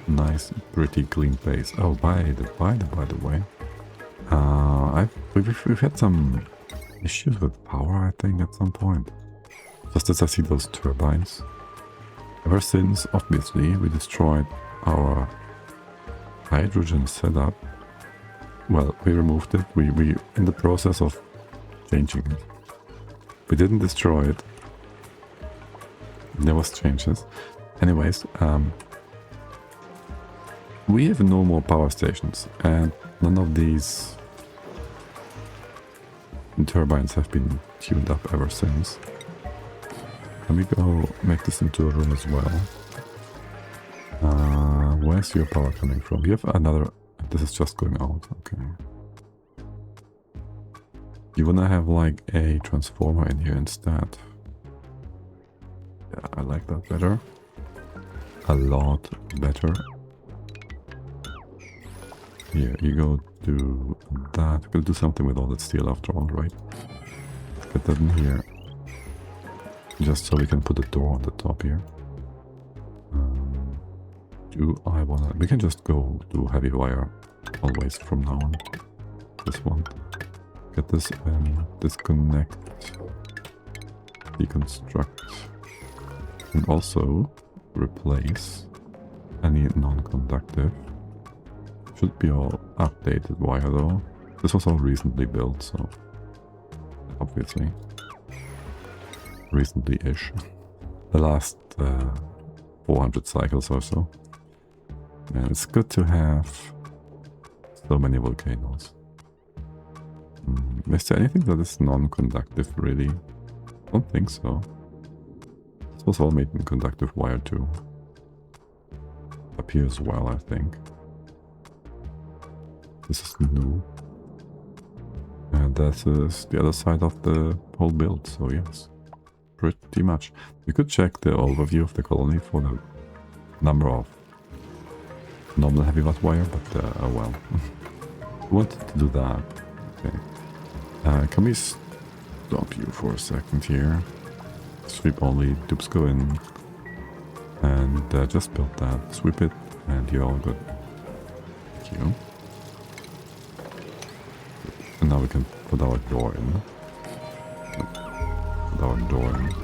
Nice, pretty clean base. Oh, by the way, we've had some issues with power, I think, at some point. Just as I see those turbines. Ever since, obviously, we destroyed our hydrogen setup. Well, we removed it. We in the process of changing it. We didn't destroy it. There was changes. Anyways, we have no more power stations, and none of these turbines have been tuned up ever since. Can we go make this into a room as well? Where's your power coming from? You have another... This is just going out, okay. You wanna have like a transformer in here instead. Yeah, I like that better. A lot better. Here, you go do that. We're gonna do something with all that steel after all, right? Get that in here. Just so we can put a door on the top here. Do I wanna... We can just go do heavy wire always from now on. This one. Get this in. Disconnect. Deconstruct. And also replace any non-conductive. Should be all updated wire though. This was all recently built, so obviously recently-ish. The last 400 cycles or so. And it's good to have so many volcanoes. Is there anything that is non-conductive really? I don't think so. This was all made in conductive wire too. Up here as well, I think. This is new. And that is the other side of the whole build, so yes. Pretty much. You could check the overview of the colony for the number of normal heavy watt wire, but oh well. We wanted to do that. Okay. Can we stop you for a second here. Sweep only, dupes go in. And just build that. Sweep it, and you're all good. Thank you. And now we can put our door in. Put our door in.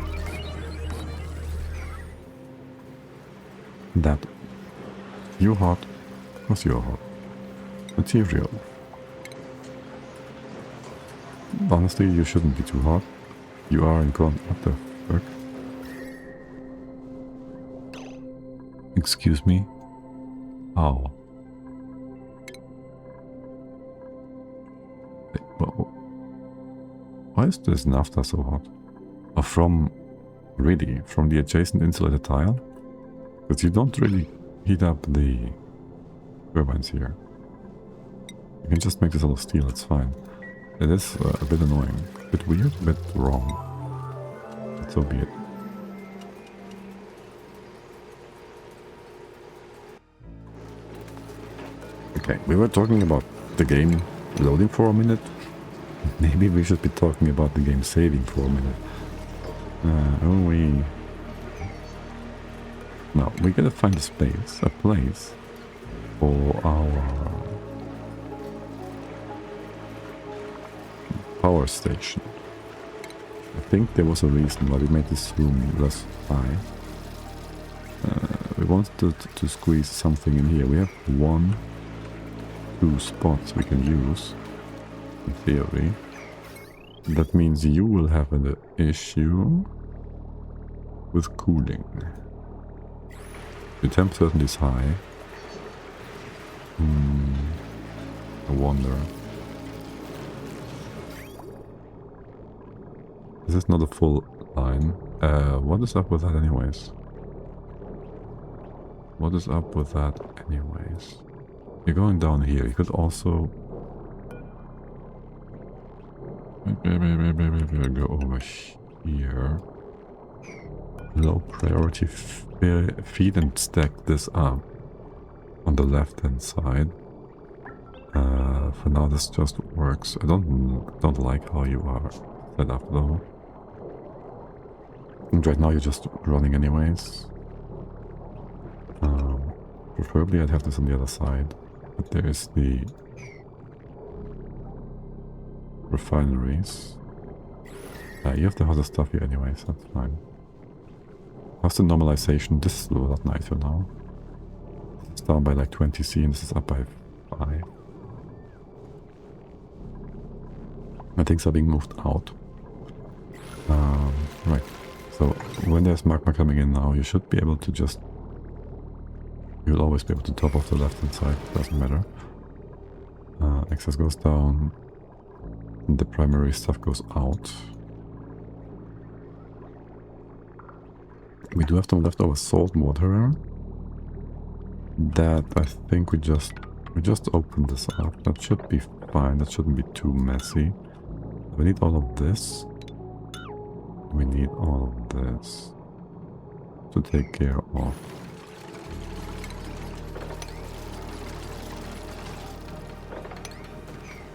That. You hot? Of course you're hot. Material. Honestly, you shouldn't be too hot. You are in con. What the fuck? Excuse me? How? Wait, why is this naphtha so hot? Or from the adjacent insulated tile? Because you don't really heat up the turbines here. You can just make this out of steel, it's fine. It is a bit annoying, a bit weird, a bit wrong. But so be it. Okay, we were talking about the game loading for a minute. Maybe we should be talking about the game saving for a minute. No, we gotta find a place for our power station. I think there was a reason why we made this room less high. We wanted to squeeze something in here. We have 2 spots we can use, in theory. That means you will have an issue with cooling. The temp certainly is high. I wonder. This is not a full line. What is up with that anyways? What is up with that anyways? You're going down here. You could also go over here. Low priority feed and stack this up on the left hand side. For now this just works. I don't like how you are set up though. And right now you're just running anyways. Preferably I'd have this on the other side. But there is the refineries. You have the other stuff here anyways, that's fine. How's the normalization? This is a lot nicer now. It's down by like 20C and this is up by 5. My things are being moved out. Right. So when there's magma coming in now, you should be able to just... You'll always be able to top off the left hand side, doesn't matter. Excess goes down. The primary stuff goes out. We do have some leftover salt water. That I think we just opened this up. That should be fine. That shouldn't be too messy. We need all of this. We need all of this to take care of.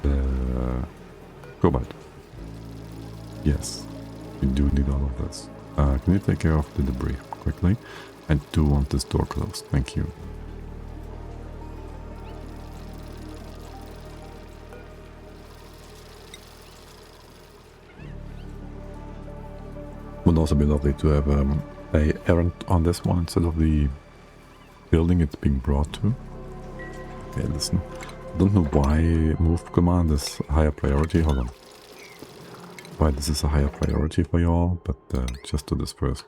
The cobalt. Yes, we do need all of this. Can you take care of the debris quickly? I do want this door closed. Thank you. Would also be lovely to have a errand on this one instead of the building it's being brought to. Okay, listen. I don't know why move command is higher priority. Hold on. Why this is a higher priority for y'all, but just do this first.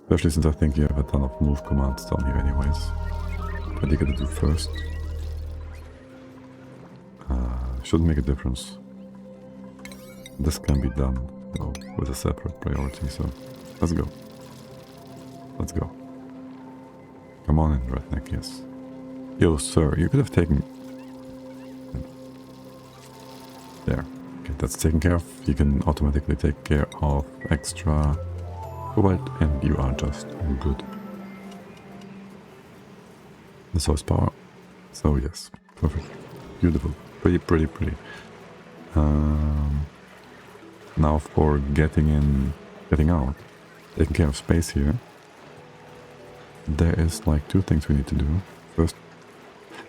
Especially since I think you have a ton of move commands down here anyways. What you gotta do first. Shouldn't make a difference. This can be done though, with a separate priority, so let's go. Let's go. Come on in, redneck, yes. Yo, sir, you could have taken... There. Okay, that's taken care of. You can automatically take care of extra cobalt and you are just good. The source power. So yes, perfect. Beautiful. Pretty. Now for getting in, getting out, taking care of space here, there is like two things we need to do. First,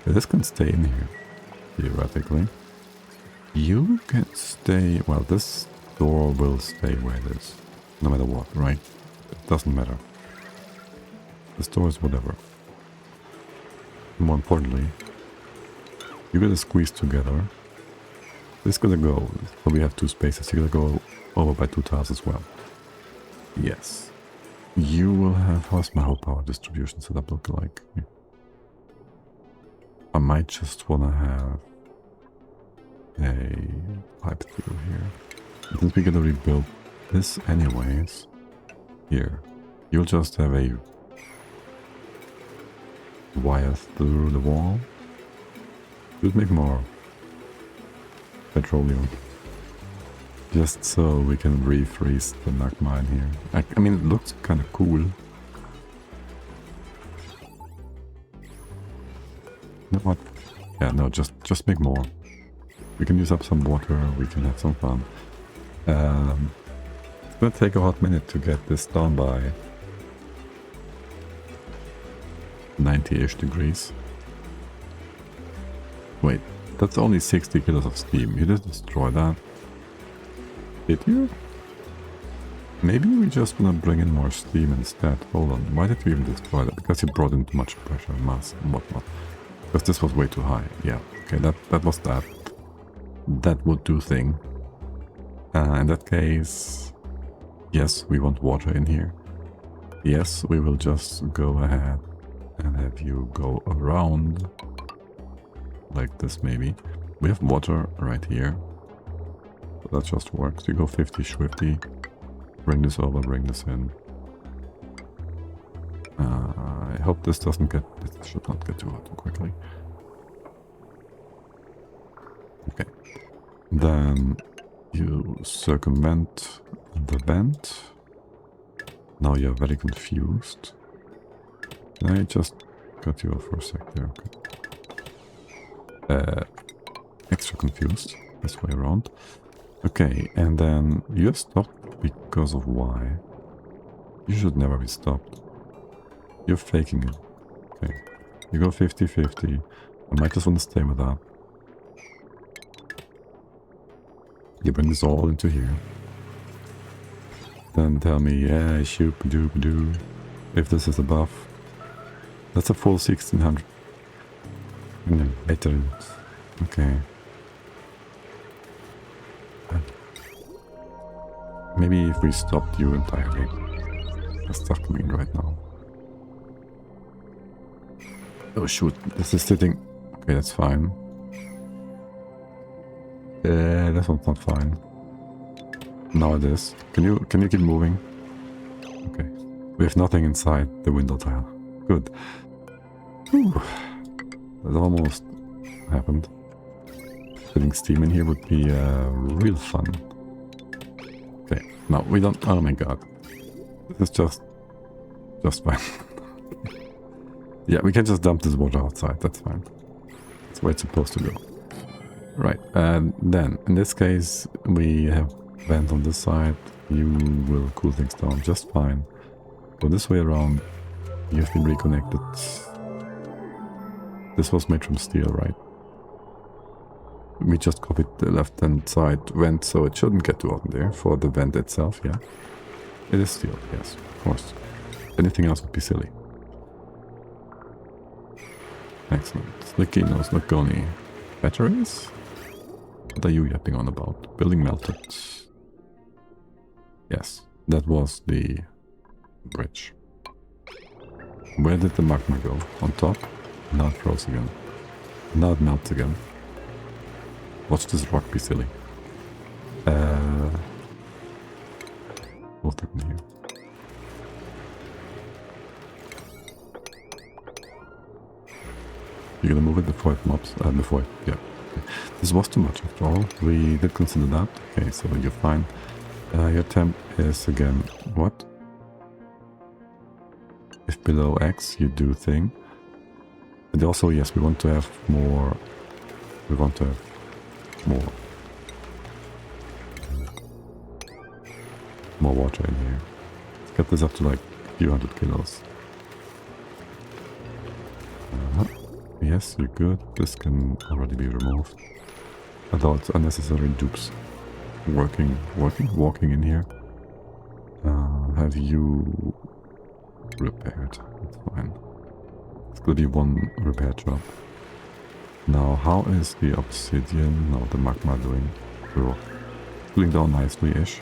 this can stay in here, theoretically. You can stay, well, this door will stay where it is, no matter what, right? It doesn't matter. This door is whatever. More importantly, you gotta squeeze together. This is gonna go, so we have two spaces. You're gonna go over by 2 tiles as well. Yes. You will have, how's my whole power distribution setup look like? I might just wanna have a pipe through here. Since we're gonna rebuild this anyways, here, you'll just have a wire through the wall. Just make more petroleum. Just so we can refreeze the magma in here. I mean, it looks kind of cool. You know what? Yeah, no, just make more. We can use up some water, we can have some fun. It's gonna take a hot minute to get this done by 90-ish degrees. Wait, that's only 60 kilos of steam. You didn't destroy that. Did you? Maybe we just wanna bring in more steam instead. Hold on, why did we even destroy that? Because you brought in too much pressure, mass, and whatnot. Because this was way too high. Yeah, okay, that was that. That would do thing. In that case, yes, we want water in here. Yes, we will just go ahead and have you go around like this maybe. We have water right here. So that just works. You go 50-50. Bring this over, bring this in. I hope this doesn't get, it should not get too hot too quickly. Okay. Then you circumvent the vent. Now you're very confused. I just cut you off for a sec there, okay. Extra confused, this way around. Okay, and then you have stopped because of why? You should never be stopped. You're faking it. Okay. You go 50-50. I might just want to stay with that. You bring this all into here. Then tell me, yeah, shoop doop doo. If this is a buff. That's a full 1600. No, better. Okay. Maybe if we stopped you entirely. There's stuff coming in right now. Oh shoot, this is sitting. Okay, that's fine. This one's not fine. Now it is. Can you keep moving? Okay. We have nothing inside the window tile. Good. Whew. That almost happened. Putting steam in here would be real fun. Okay. No, we don't. Oh my god. This is just fine. Yeah, we can just dump this water outside. That's fine. That's where it's supposed to go. Right. And then, in this case, we have vent on this side. You will cool things down just fine. Go this way around. You've been reconnected. This was made from steel, right? We just copied the left-hand side vent, so it shouldn't get too hot in there for the vent itself, yeah? It is steel, yes, of course. Anything else would be silly. Excellent. Slicky knows not only batteries. What are you yapping on about? Building melted. Yes, that was the bridge. Where did the magma go? On top? Now it froze again. Now it melts again. Watch this rock be silly. What's happening here? You're gonna move it before it mobs? Before it, yeah. Okay. This was too much after all. We did consider that. Okay, so you're fine. Your temp is again, what? If below X, you do thing. And also, yes, we want to have more. We want to have more. more water in here. Let's get this up to like a few hundred kilos. Yes, you're good. This can already be removed. Although it's unnecessary dupes. Walking in here. Have you repaired? That's fine. It's gonna be one repair job. Now, how is the obsidian, no, the magma doing? We're cooling down nicely-ish.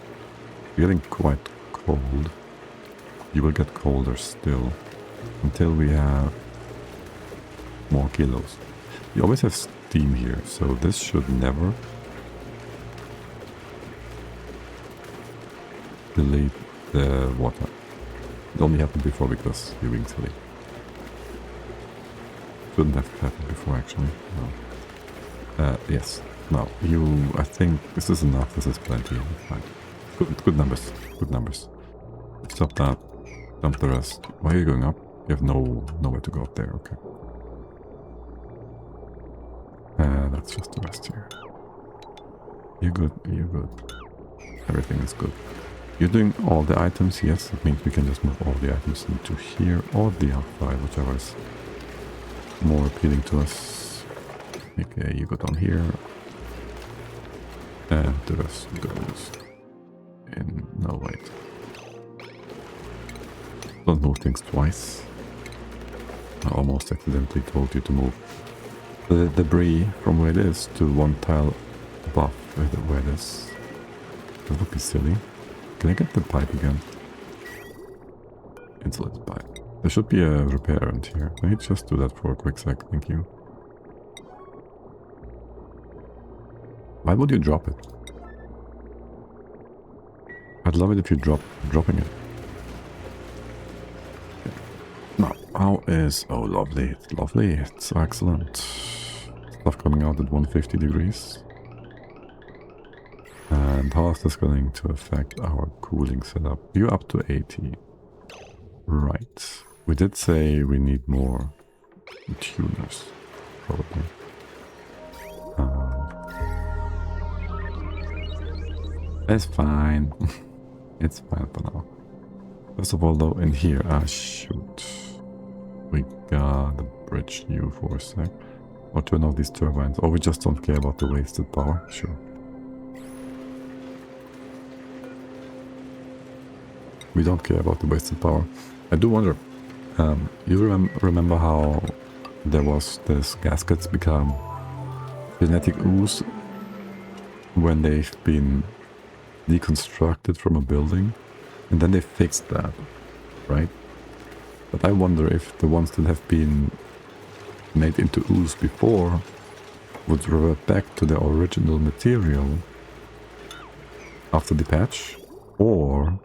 Getting quite cold. You will get colder still until we have more kilos. You always have steam here, so this should never delete the water. It only happened before because you're being silly. Shouldn't have happened before, actually. No. Yes. No, I think this is enough. This is plenty. Fine. Good numbers. Good numbers. Stop that. Dump the rest. Why are you going up? You have nowhere to go up there. Okay. That's just the rest here. You're good. You're good. Everything is good. You're doing all the items. Yes, that means we can just move all the items into here or the outside, whichever is more appealing to us. Okay, you go down here. And the rest goes in. No, wait. Don't move things twice. I almost accidentally told you to move the debris from where it is to one tile above where it is. That would be silly. Can I get the pipe again? Insulated pipe. There should be a repair errand here. Can you just do that for a quick sec? Thank you. Why would you drop it? I'd love it if you dropping it. Okay. Now, how is... Oh, lovely. It's lovely. It's excellent. Stuff coming out at 150 degrees. And how is this going to affect our cooling setup? You're up to 80. Right. We did say we need more tuners, probably. It's fine. It's fine for now. First of all, though, in here... Ah, shoot. We got the bridge new for a sec. Or turn off these turbines. Or we just don't care about the wasted power. Sure. We don't care about the wasted power. I do wonder, you remember how there was this gaskets become genetic ooze when they've been deconstructed from a building? And then they fixed that, right? But I wonder if the ones that have been made into ooze before would revert back to their original material after the patch, or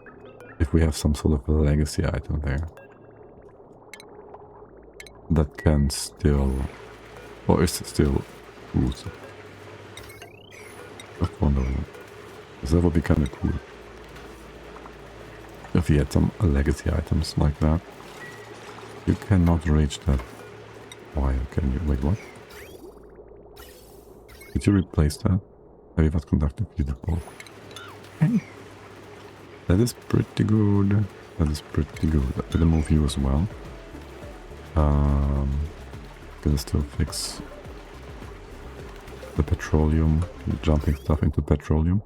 if we have some sort of a legacy item there that can still, or is still ooze. Just wondering, because that would be kind of cool if you had some legacy items like that. You cannot reach that. Why can you? Wait, what? Did you replace that? Have you not conducted? You did both. Hey. That is pretty good. That is pretty good. I'm gonna move you as well. Gonna still fix the petroleum, jumping stuff into petroleum.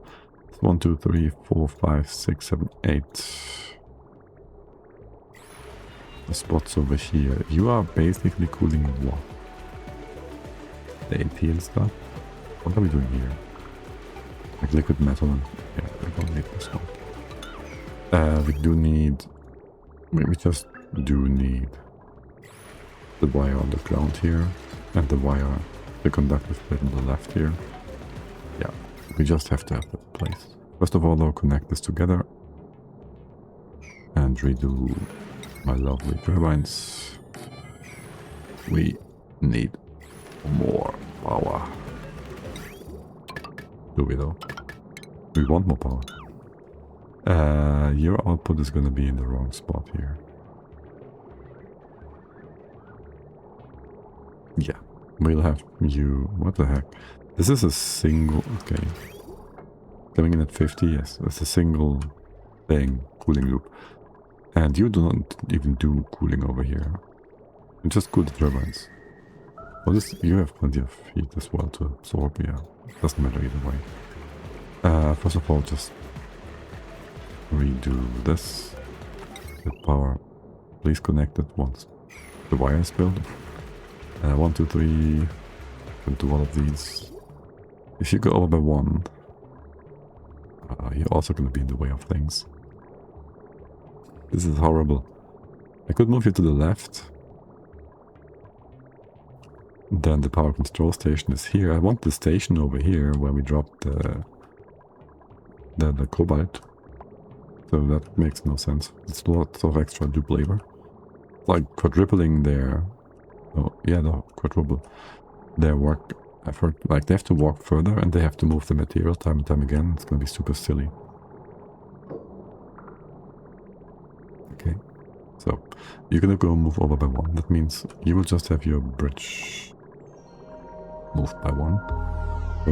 It's 1, 2, 3, 4, 5, 6, 7, 8. The spots over here. You are basically cooling what? The AP and stuff? What are we doing here? Like liquid metal and... Yeah, we don't need this one. We do need... We just do need the wire on the ground here and the wire, the conductive plate on the left here. Yeah, we just have to have that placed. First of all, though, connect this together and redo my lovely turbines. We need more power. Do we though? We want more power. Your output is gonna be in the wrong spot here. Yeah, we'll have you... What the heck? This is a single... Okay. Coming in at 50, yes. It's a single thing, cooling loop. And you do not even do cooling over here. You just cool the turbines. Well, this, you have plenty of heat as well to absorb, yeah. Doesn't matter either way. First of all, just redo this. With power. Please connect it once the wire is built. 1, 2, 3. Can do all of these. If you go over by 1, you're also going to be in the way of things. This is horrible. I could move you to the left. Then the power control station is here. I want the station over here where we dropped the cobalt. So that makes no sense. It's lots of extra dupe labor. It's like quadrupling their... Oh, yeah, no, quadruple their work effort. Like, they have to walk further and they have to move the material time and time again. It's gonna be super silly. Okay. So, you're gonna go move over by 1. That means you will just have your bridge moved by 1. So,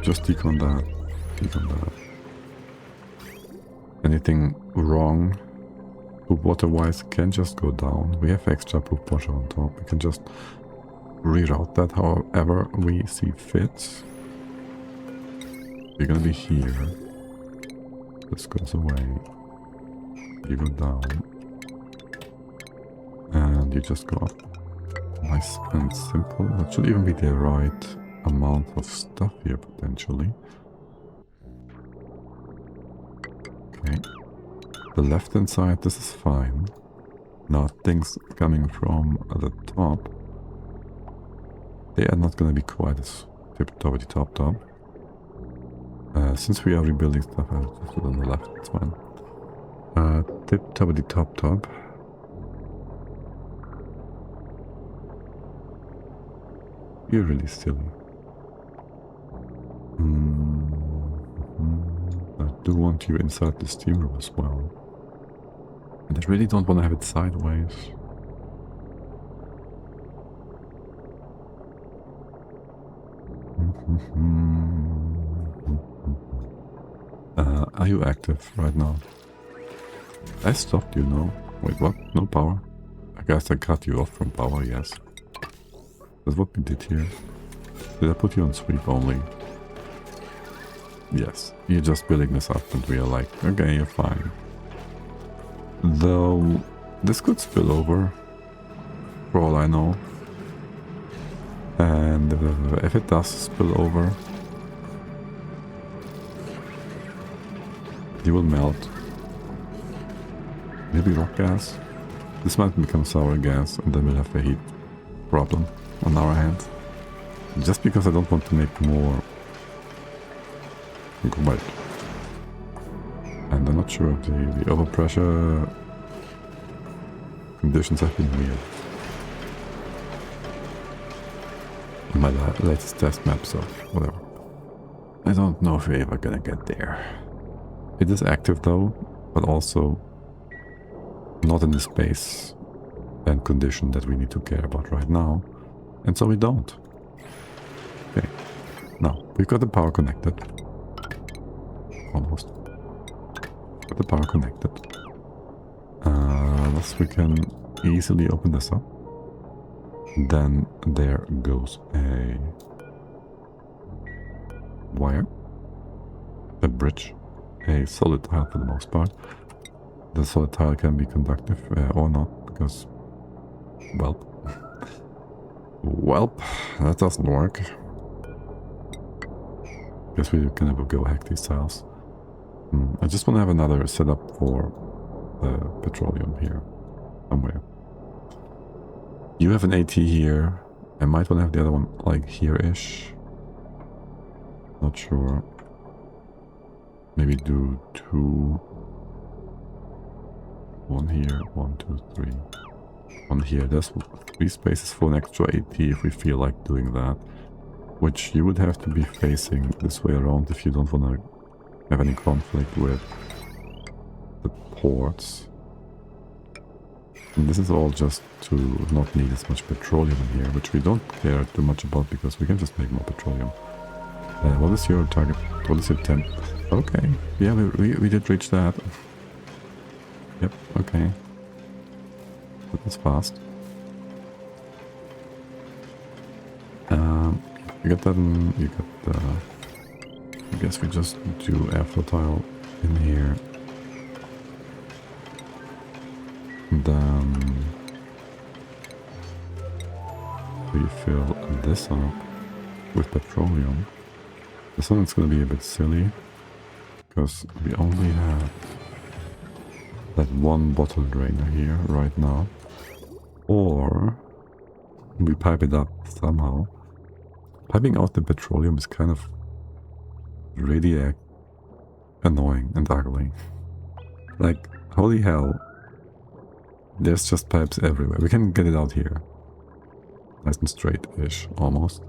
just decon that. Decon that. Anything wrong poop water wise can just go down. We have extra poop water on top. We can just reroute that however we see fit. You're gonna be here. This goes away. You go down. And you just go up. Nice and simple. That should even be the right amount of stuff here potentially. Okay. The left hand side, this is fine. Now things coming from the top, they are not going to be quite as tip-toppity top. Since we are rebuilding stuff, I'll just do it on the left, it's fine. Tip-toppity top. You're really silly. I do want you inside the steam room as well. And I really don't want to have it sideways. Are you active right now? I stopped you, no? Wait, what? No power? I guess I cut you off from power, yes. That's what we did here. Did I put you on sweep only? Yes, you're just building this up and we are like, okay, you're fine. Though, this could spill over, for all I know. And if it does spill over, you will melt. Maybe rock gas? This might become sour gas and then we'll have a heat problem on our hands. Just because I don't want to make more cobalt. And I'm not sure if the overpressure conditions have been weird. In my latest test map, so whatever. I don't know if we're ever gonna get there. It is active though, but also not in the space and condition that we need to care about right now. And so we don't. Okay. Now, we've got the power connected. Almost. Got the power connected. Thus we can easily open this up. Then there goes a wire. A bridge. A solid tile for the most part. The solid tile can be conductive or not, because, well, that doesn't work. Guess we can never go hack these tiles. I just want to have another setup for the petroleum here, somewhere. You have an AT here. I might want to have the other one like here-ish. Not sure. Maybe do 2. 1 here, 1, 2, 3. 1 here. There's 3 spaces for an extra AT if we feel like doing that. Which you would have to be facing this way around if you don't want to have any conflict with the ports. And this is all just to not need as much petroleum in here, which we don't care too much about because we can just make more petroleum. What is your target? What is your temp? Okay. Yeah, we did reach that. Yep, okay. That was fast. You got that in, you got the... I guess we just do air flow in here. And then we fill this up with petroleum. This one's gonna be a bit silly, because we only have that one bottle drainer here right now. Or we pipe it up somehow. Piping out the petroleum is kind of really annoying and ugly. Like, holy hell, there's just pipes everywhere. We can get it out here. Nice and straight-ish, almost.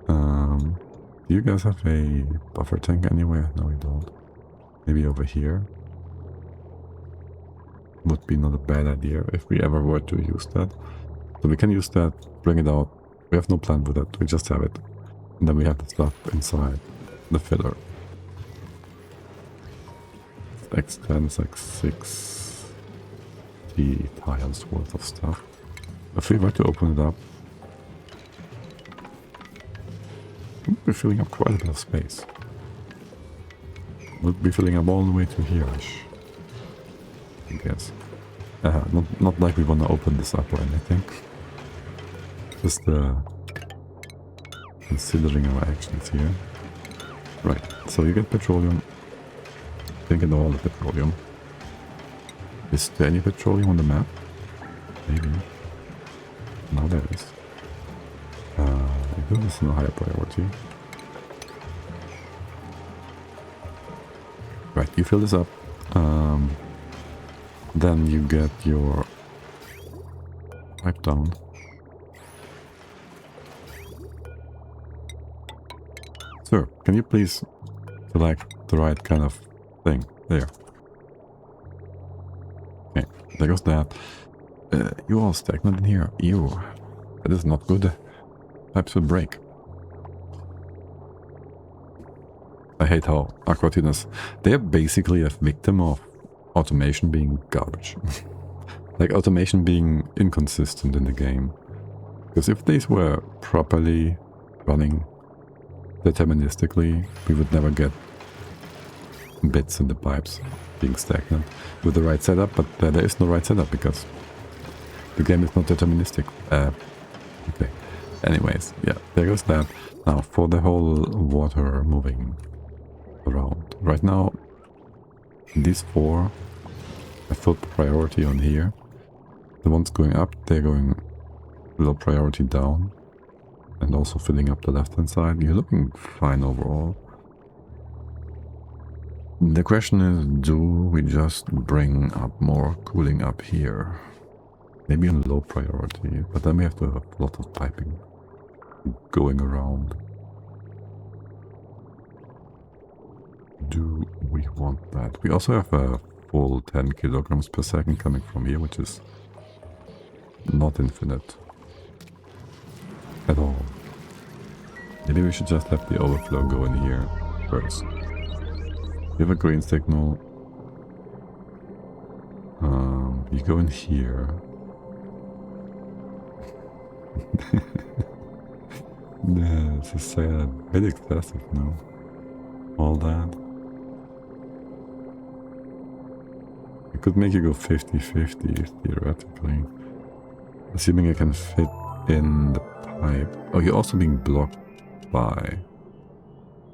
Do you guys have a buffer tank anywhere? No, we don't. Maybe over here? Would be not a bad idea if we ever were to use that. So we can use that, bring it out. We have no plan for that, we just have it. And then we have the stuff inside the filler. It's extends like 60 tiles worth of stuff. If we were to open it up, we're filling up quite a bit of space. We'll be filling up all the way to here-ish, I guess. Not like we want to open this up or anything. Just considering our actions here. Right, so you get petroleum. You get all the petroleum. Is there any petroleum on the map? Maybe. Now there is. This is a higher priority. Right, you fill this up. Then you get your pipe down. Sir, can you please select the right kind of thing? There. Okay, there goes that. You all stagnant in here. Ew. That is not good. Pipes will break. I hate how Aquatinas, they're basically a victim of automation being garbage. Like automation being inconsistent in the game. Because if these were properly running deterministically, we would never get bits in the pipes being stagnant with the right setup, but there is no right setup because the game is not deterministic. Okay. Anyways, yeah, there goes that. Now, for the whole water moving around. Right now, these four, I put priority on here. The ones going up, they're going low priority down. And also filling up the left-hand side. You're looking fine overall. The question is, do we just bring up more cooling up here? Maybe on low priority, but then we have to have a lot of piping going around. Do we want that? We also have a full 10 kilograms per second coming from here, which is not infinite at all. Maybe we should just have the overflow go in here first. We have a green signal. You go in here. Yeah, this is sad. A bit excessive, no? All that. It could make you go 50-50 theoretically. Assuming you can fit in the pipe. Oh, you're also being blocked by...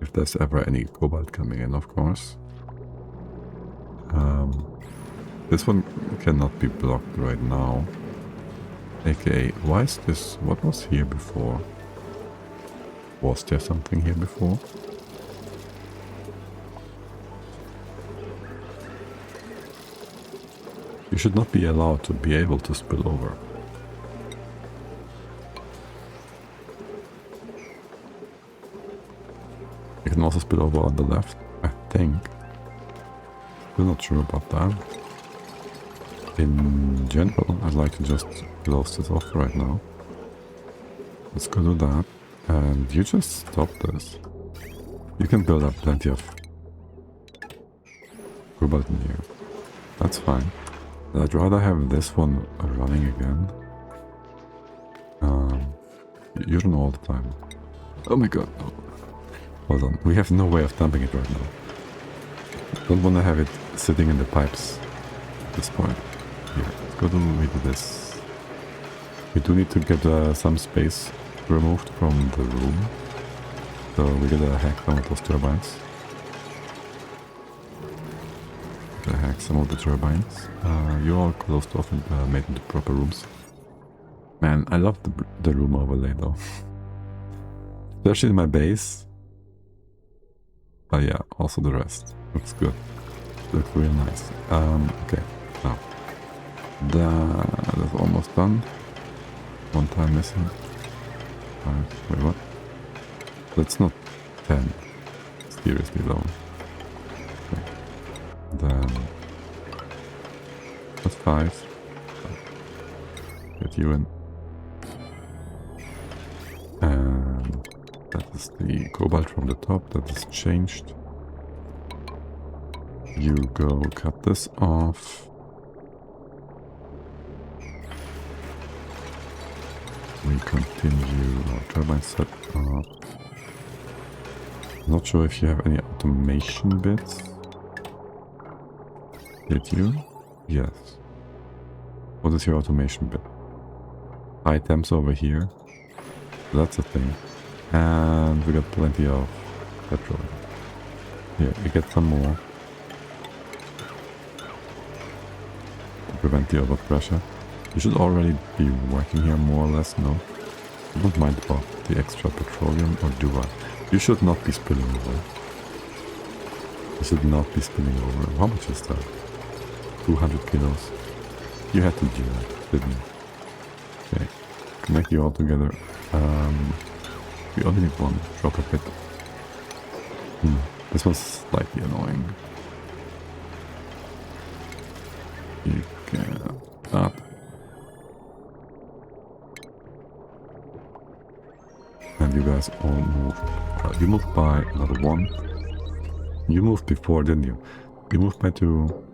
if there's ever any cobalt coming in, of course. This one cannot be blocked right now. AKA, why is this... what was here before? Was there something here before? You should not be allowed to be able to spill over. You can also spill over on the left, I think. Still not sure about that. In general, I'd like to just close this off right now. Let's go do that. And you just stop this. You can build up plenty of cobalt in here. That's fine. I'd rather have this one running again. You run all the time. Oh my god, no. Hold on, we have no way of dumping it right now. Don't want to have it sitting in the pipes at this point. Here, let's go to this. We do need to get some space removed from the room. So we gotta hack some of those turbines. Gotta hack some of the turbines. You're all closed off and made into proper rooms. Man, I love the room overlay though. Especially in my base. But yeah, also the rest. Looks good. Looks real nice. Okay, now. That's almost done. One time missing. Wait, what? That's not 10. Seriously though. Okay. Then... that's 5. Get you in. And that is the cobalt from the top that is changed. You go cut this off. We continue our turbine setup. Not sure if you have any automation bits. Did you? Yes. What is your automation bit? Items over here. That's a thing. And we got plenty of petrol. Here, we get some more. To prevent the overpressure. You should already be working here more or less, no? I don't mind about the extra petroleum, or do I? You should not be spilling over. You should not be spilling over. How much is that? 200 kilos. You had to do that, didn't you? Okay. Connect you all together. We only need one. Drop a bit. This was slightly annoying. You can... up. And you guys all moved. You moved by another 1. You moved before, didn't you? You moved by 2.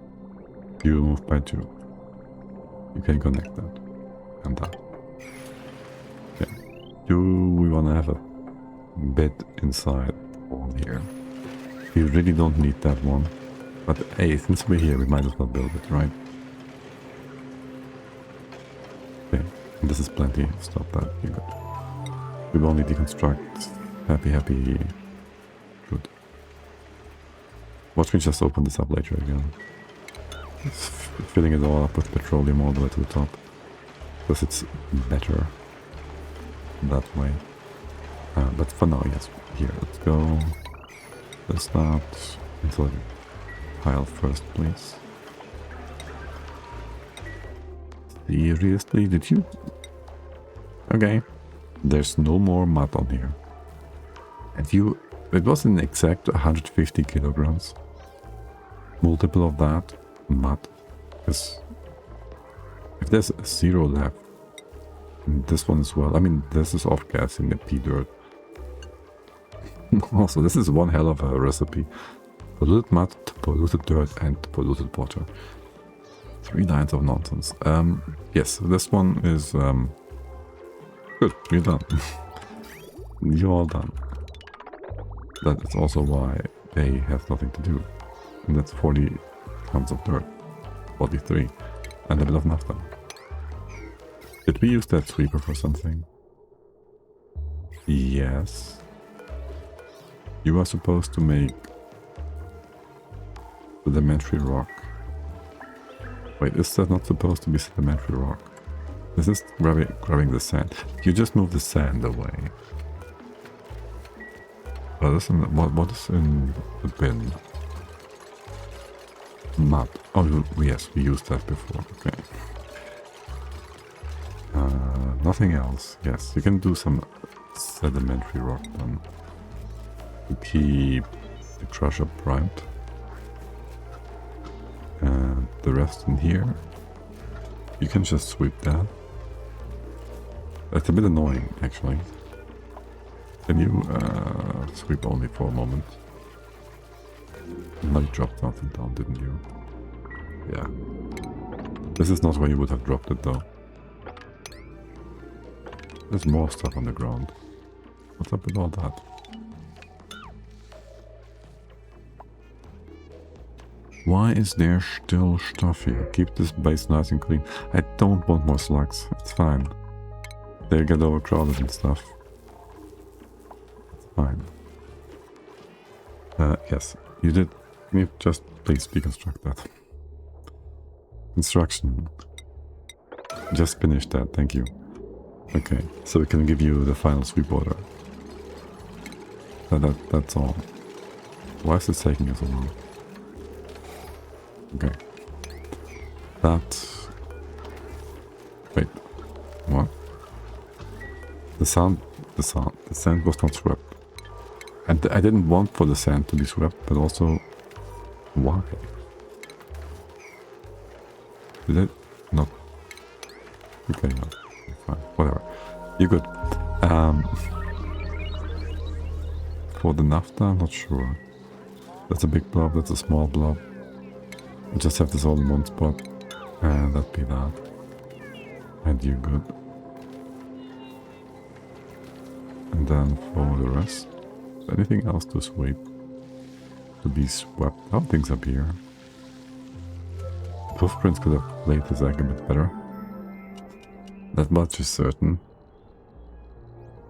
You moved by 2. You can connect that. And that. Okay. Do we want to have a bit inside all here? We really don't need that one. But hey, since we're here, we might as well build it, right? Okay. And this is plenty. Stop that. You're good. We will only deconstruct. Happy. Good. Watch me just open this up later again. It's filling it all up with petroleum all the way to the top. Because it's better that way. But for now, yes. Here, let's go. Let's start into the pile first, please. Seriously? Did you? Okay. There's no more mud on here. And you... it was an exact 150 kilograms. Multiple of that mud. Because if there's 0 left, and this one as well. I mean, this is off-gassing the pea dirt. Also, this is one hell of a recipe. Polluted mud, polluted dirt, and polluted water. 3 lines of nonsense. Yes, this one is... good, you're done. You're all done. That is also why they have nothing to do. And that's 40 tons of dirt. 43. And a bit of naphtha. Did we use that sweeper for something? Yes. You are supposed to make sedimentary rock. Wait, is that not supposed to be sedimentary rock? This is grabbing the sand. You just move the sand away. What is in the bin? Mud. Oh, yes, we used that before. Okay. Nothing else. Yes, you can do some sedimentary rock then. To keep the crusher primed. And the rest in here. You can just sweep that. That's a bit annoying, actually. Can you sweep only for a moment? No, you dropped something down, didn't you? Yeah. This is not where you would have dropped it though. There's more stuff on the ground. What's up with all that? Why is there still stuff here? Keep this base nice and clean. I don't want more slugs. It's fine. They get overcrowded and stuff. It's fine. Yes, you did. Can you just please deconstruct that? Construction. Just finished that, thank you. Okay, so we can give you the final sweep order. That's all. Why is this taking us so long? Okay. That... Wait. What? The sand was not swept. And I didn't want for the sand to be swept, but also... Why? Did it? No. Okay, no. Fine. Whatever. You're good. For the naphtha, I'm not sure. That's a big blob, that's a small blob. I just have this all in one spot. And that'd be that. And you good. And then for the rest, anything else to sweep? To be swept? How things up here? Hoofprints could have laid this egg a bit better. That much is certain.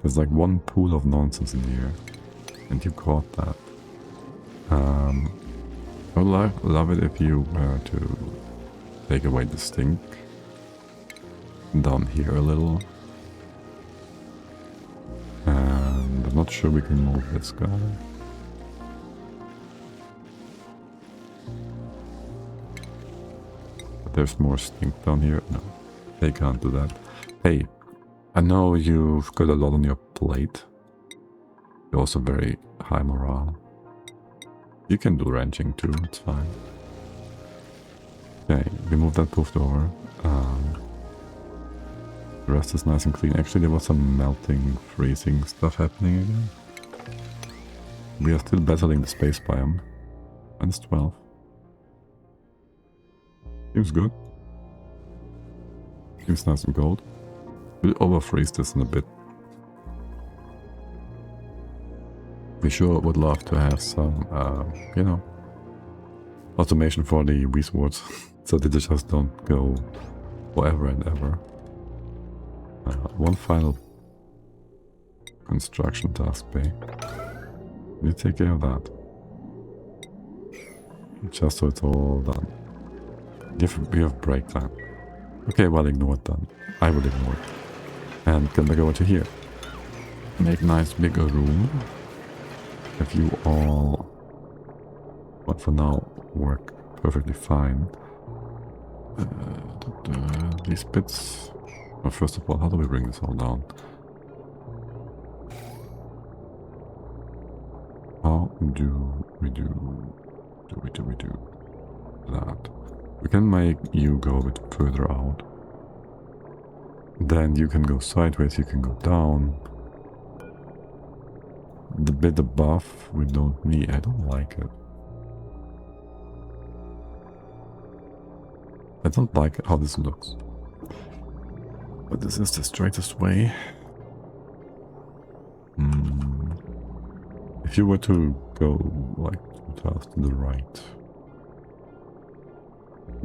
There's like one pool of nonsense in here. And you caught that. I would love it if you were to take away the stink. Down here a little. And I'm not sure we can move this guy. But there's more stink down here. No, they can't do that. Hey, I know you've got a lot on your plate. You're also very high morale. You can do ranching too, it's fine. Okay, remove that poofed over. The rest is nice and clean. Actually, there was some melting, freezing stuff happening again. We are still battling the space biome. -12. Seems good. Seems nice and cold. We'll overfreeze this in a bit. We sure would love to have some, you know, automation for the Wii-swords, so they just don't go forever and ever. One final construction task bay. You take care of that. Just so it's all done. We have break time. Okay, well, ignore it then. I will ignore it. And can we go to here? Make nice bigger room. Have you all, but for now, work perfectly fine. These bits. Well, first of all, how do we bring this all down? How do we do that? We can make you go a bit further out. Then you can go sideways, you can go down. The bit above we don't need. I don't like it. I don't like how this looks. But this is the straightest way. If you were to go like 2 tiles to the right,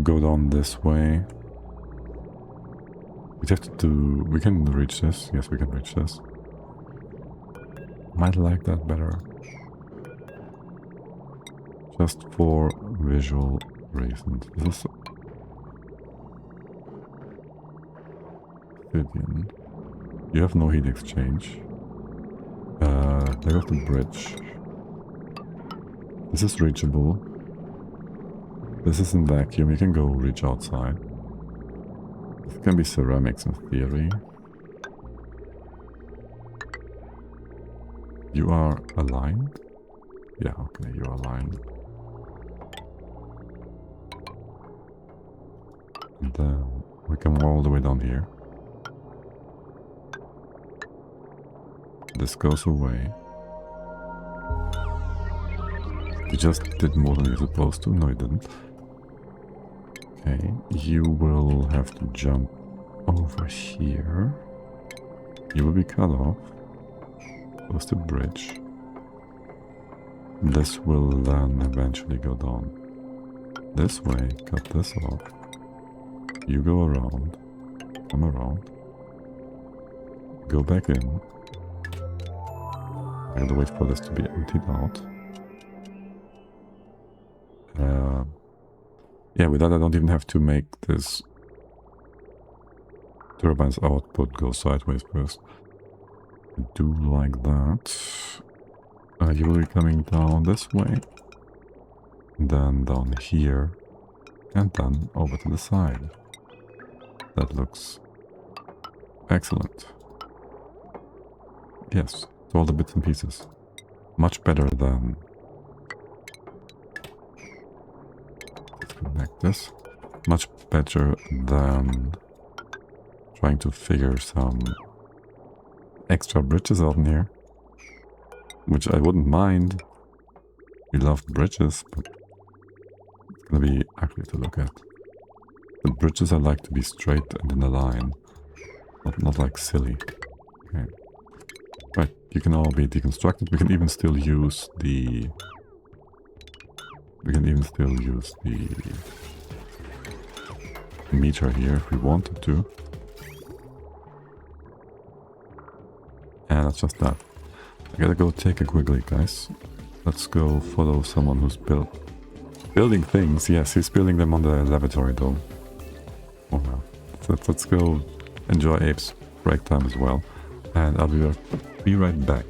go down this way. We have to do. We can reach this. Yes, we can reach this. Might like that better. Just for visual reasons. This is obsidian. You have no heat exchange. There goes the bridge. This is reachable. This is in vacuum. You can go reach outside. This can be ceramics in theory. You are aligned? Yeah, okay, you are aligned. And then we come all the way down here. This goes away. You just did more than you're supposed to. No, you didn't. Okay, you will have to jump over here. You will be cut off. Close the bridge. This will then eventually go down this way. Cut this off. You go around. Come around. Go back in. I gotta wait for this to be emptied out. Yeah, with that I don't even have to make this turbine's output go sideways first. I do like that. You will be coming down this way. Then down here. And then over to the side. That looks excellent. Yes, to all the bits and pieces. Much better than... Disconnect this. Much better than trying to figure some extra bridges out in here. Which I wouldn't mind. We love bridges, but it's gonna be ugly to look at. The bridges I like to be straight and in a line. Not like silly. Okay. Right, you can all be deconstructed. We can even still use the... meter here if we wanted to. And that's just that. I gotta go take a quickly, guys. Let's go follow someone who's building things. Yes, he's building them on the lavatory dome. Oh no. Let's go enjoy Abe's break time as well. And I'll be right back.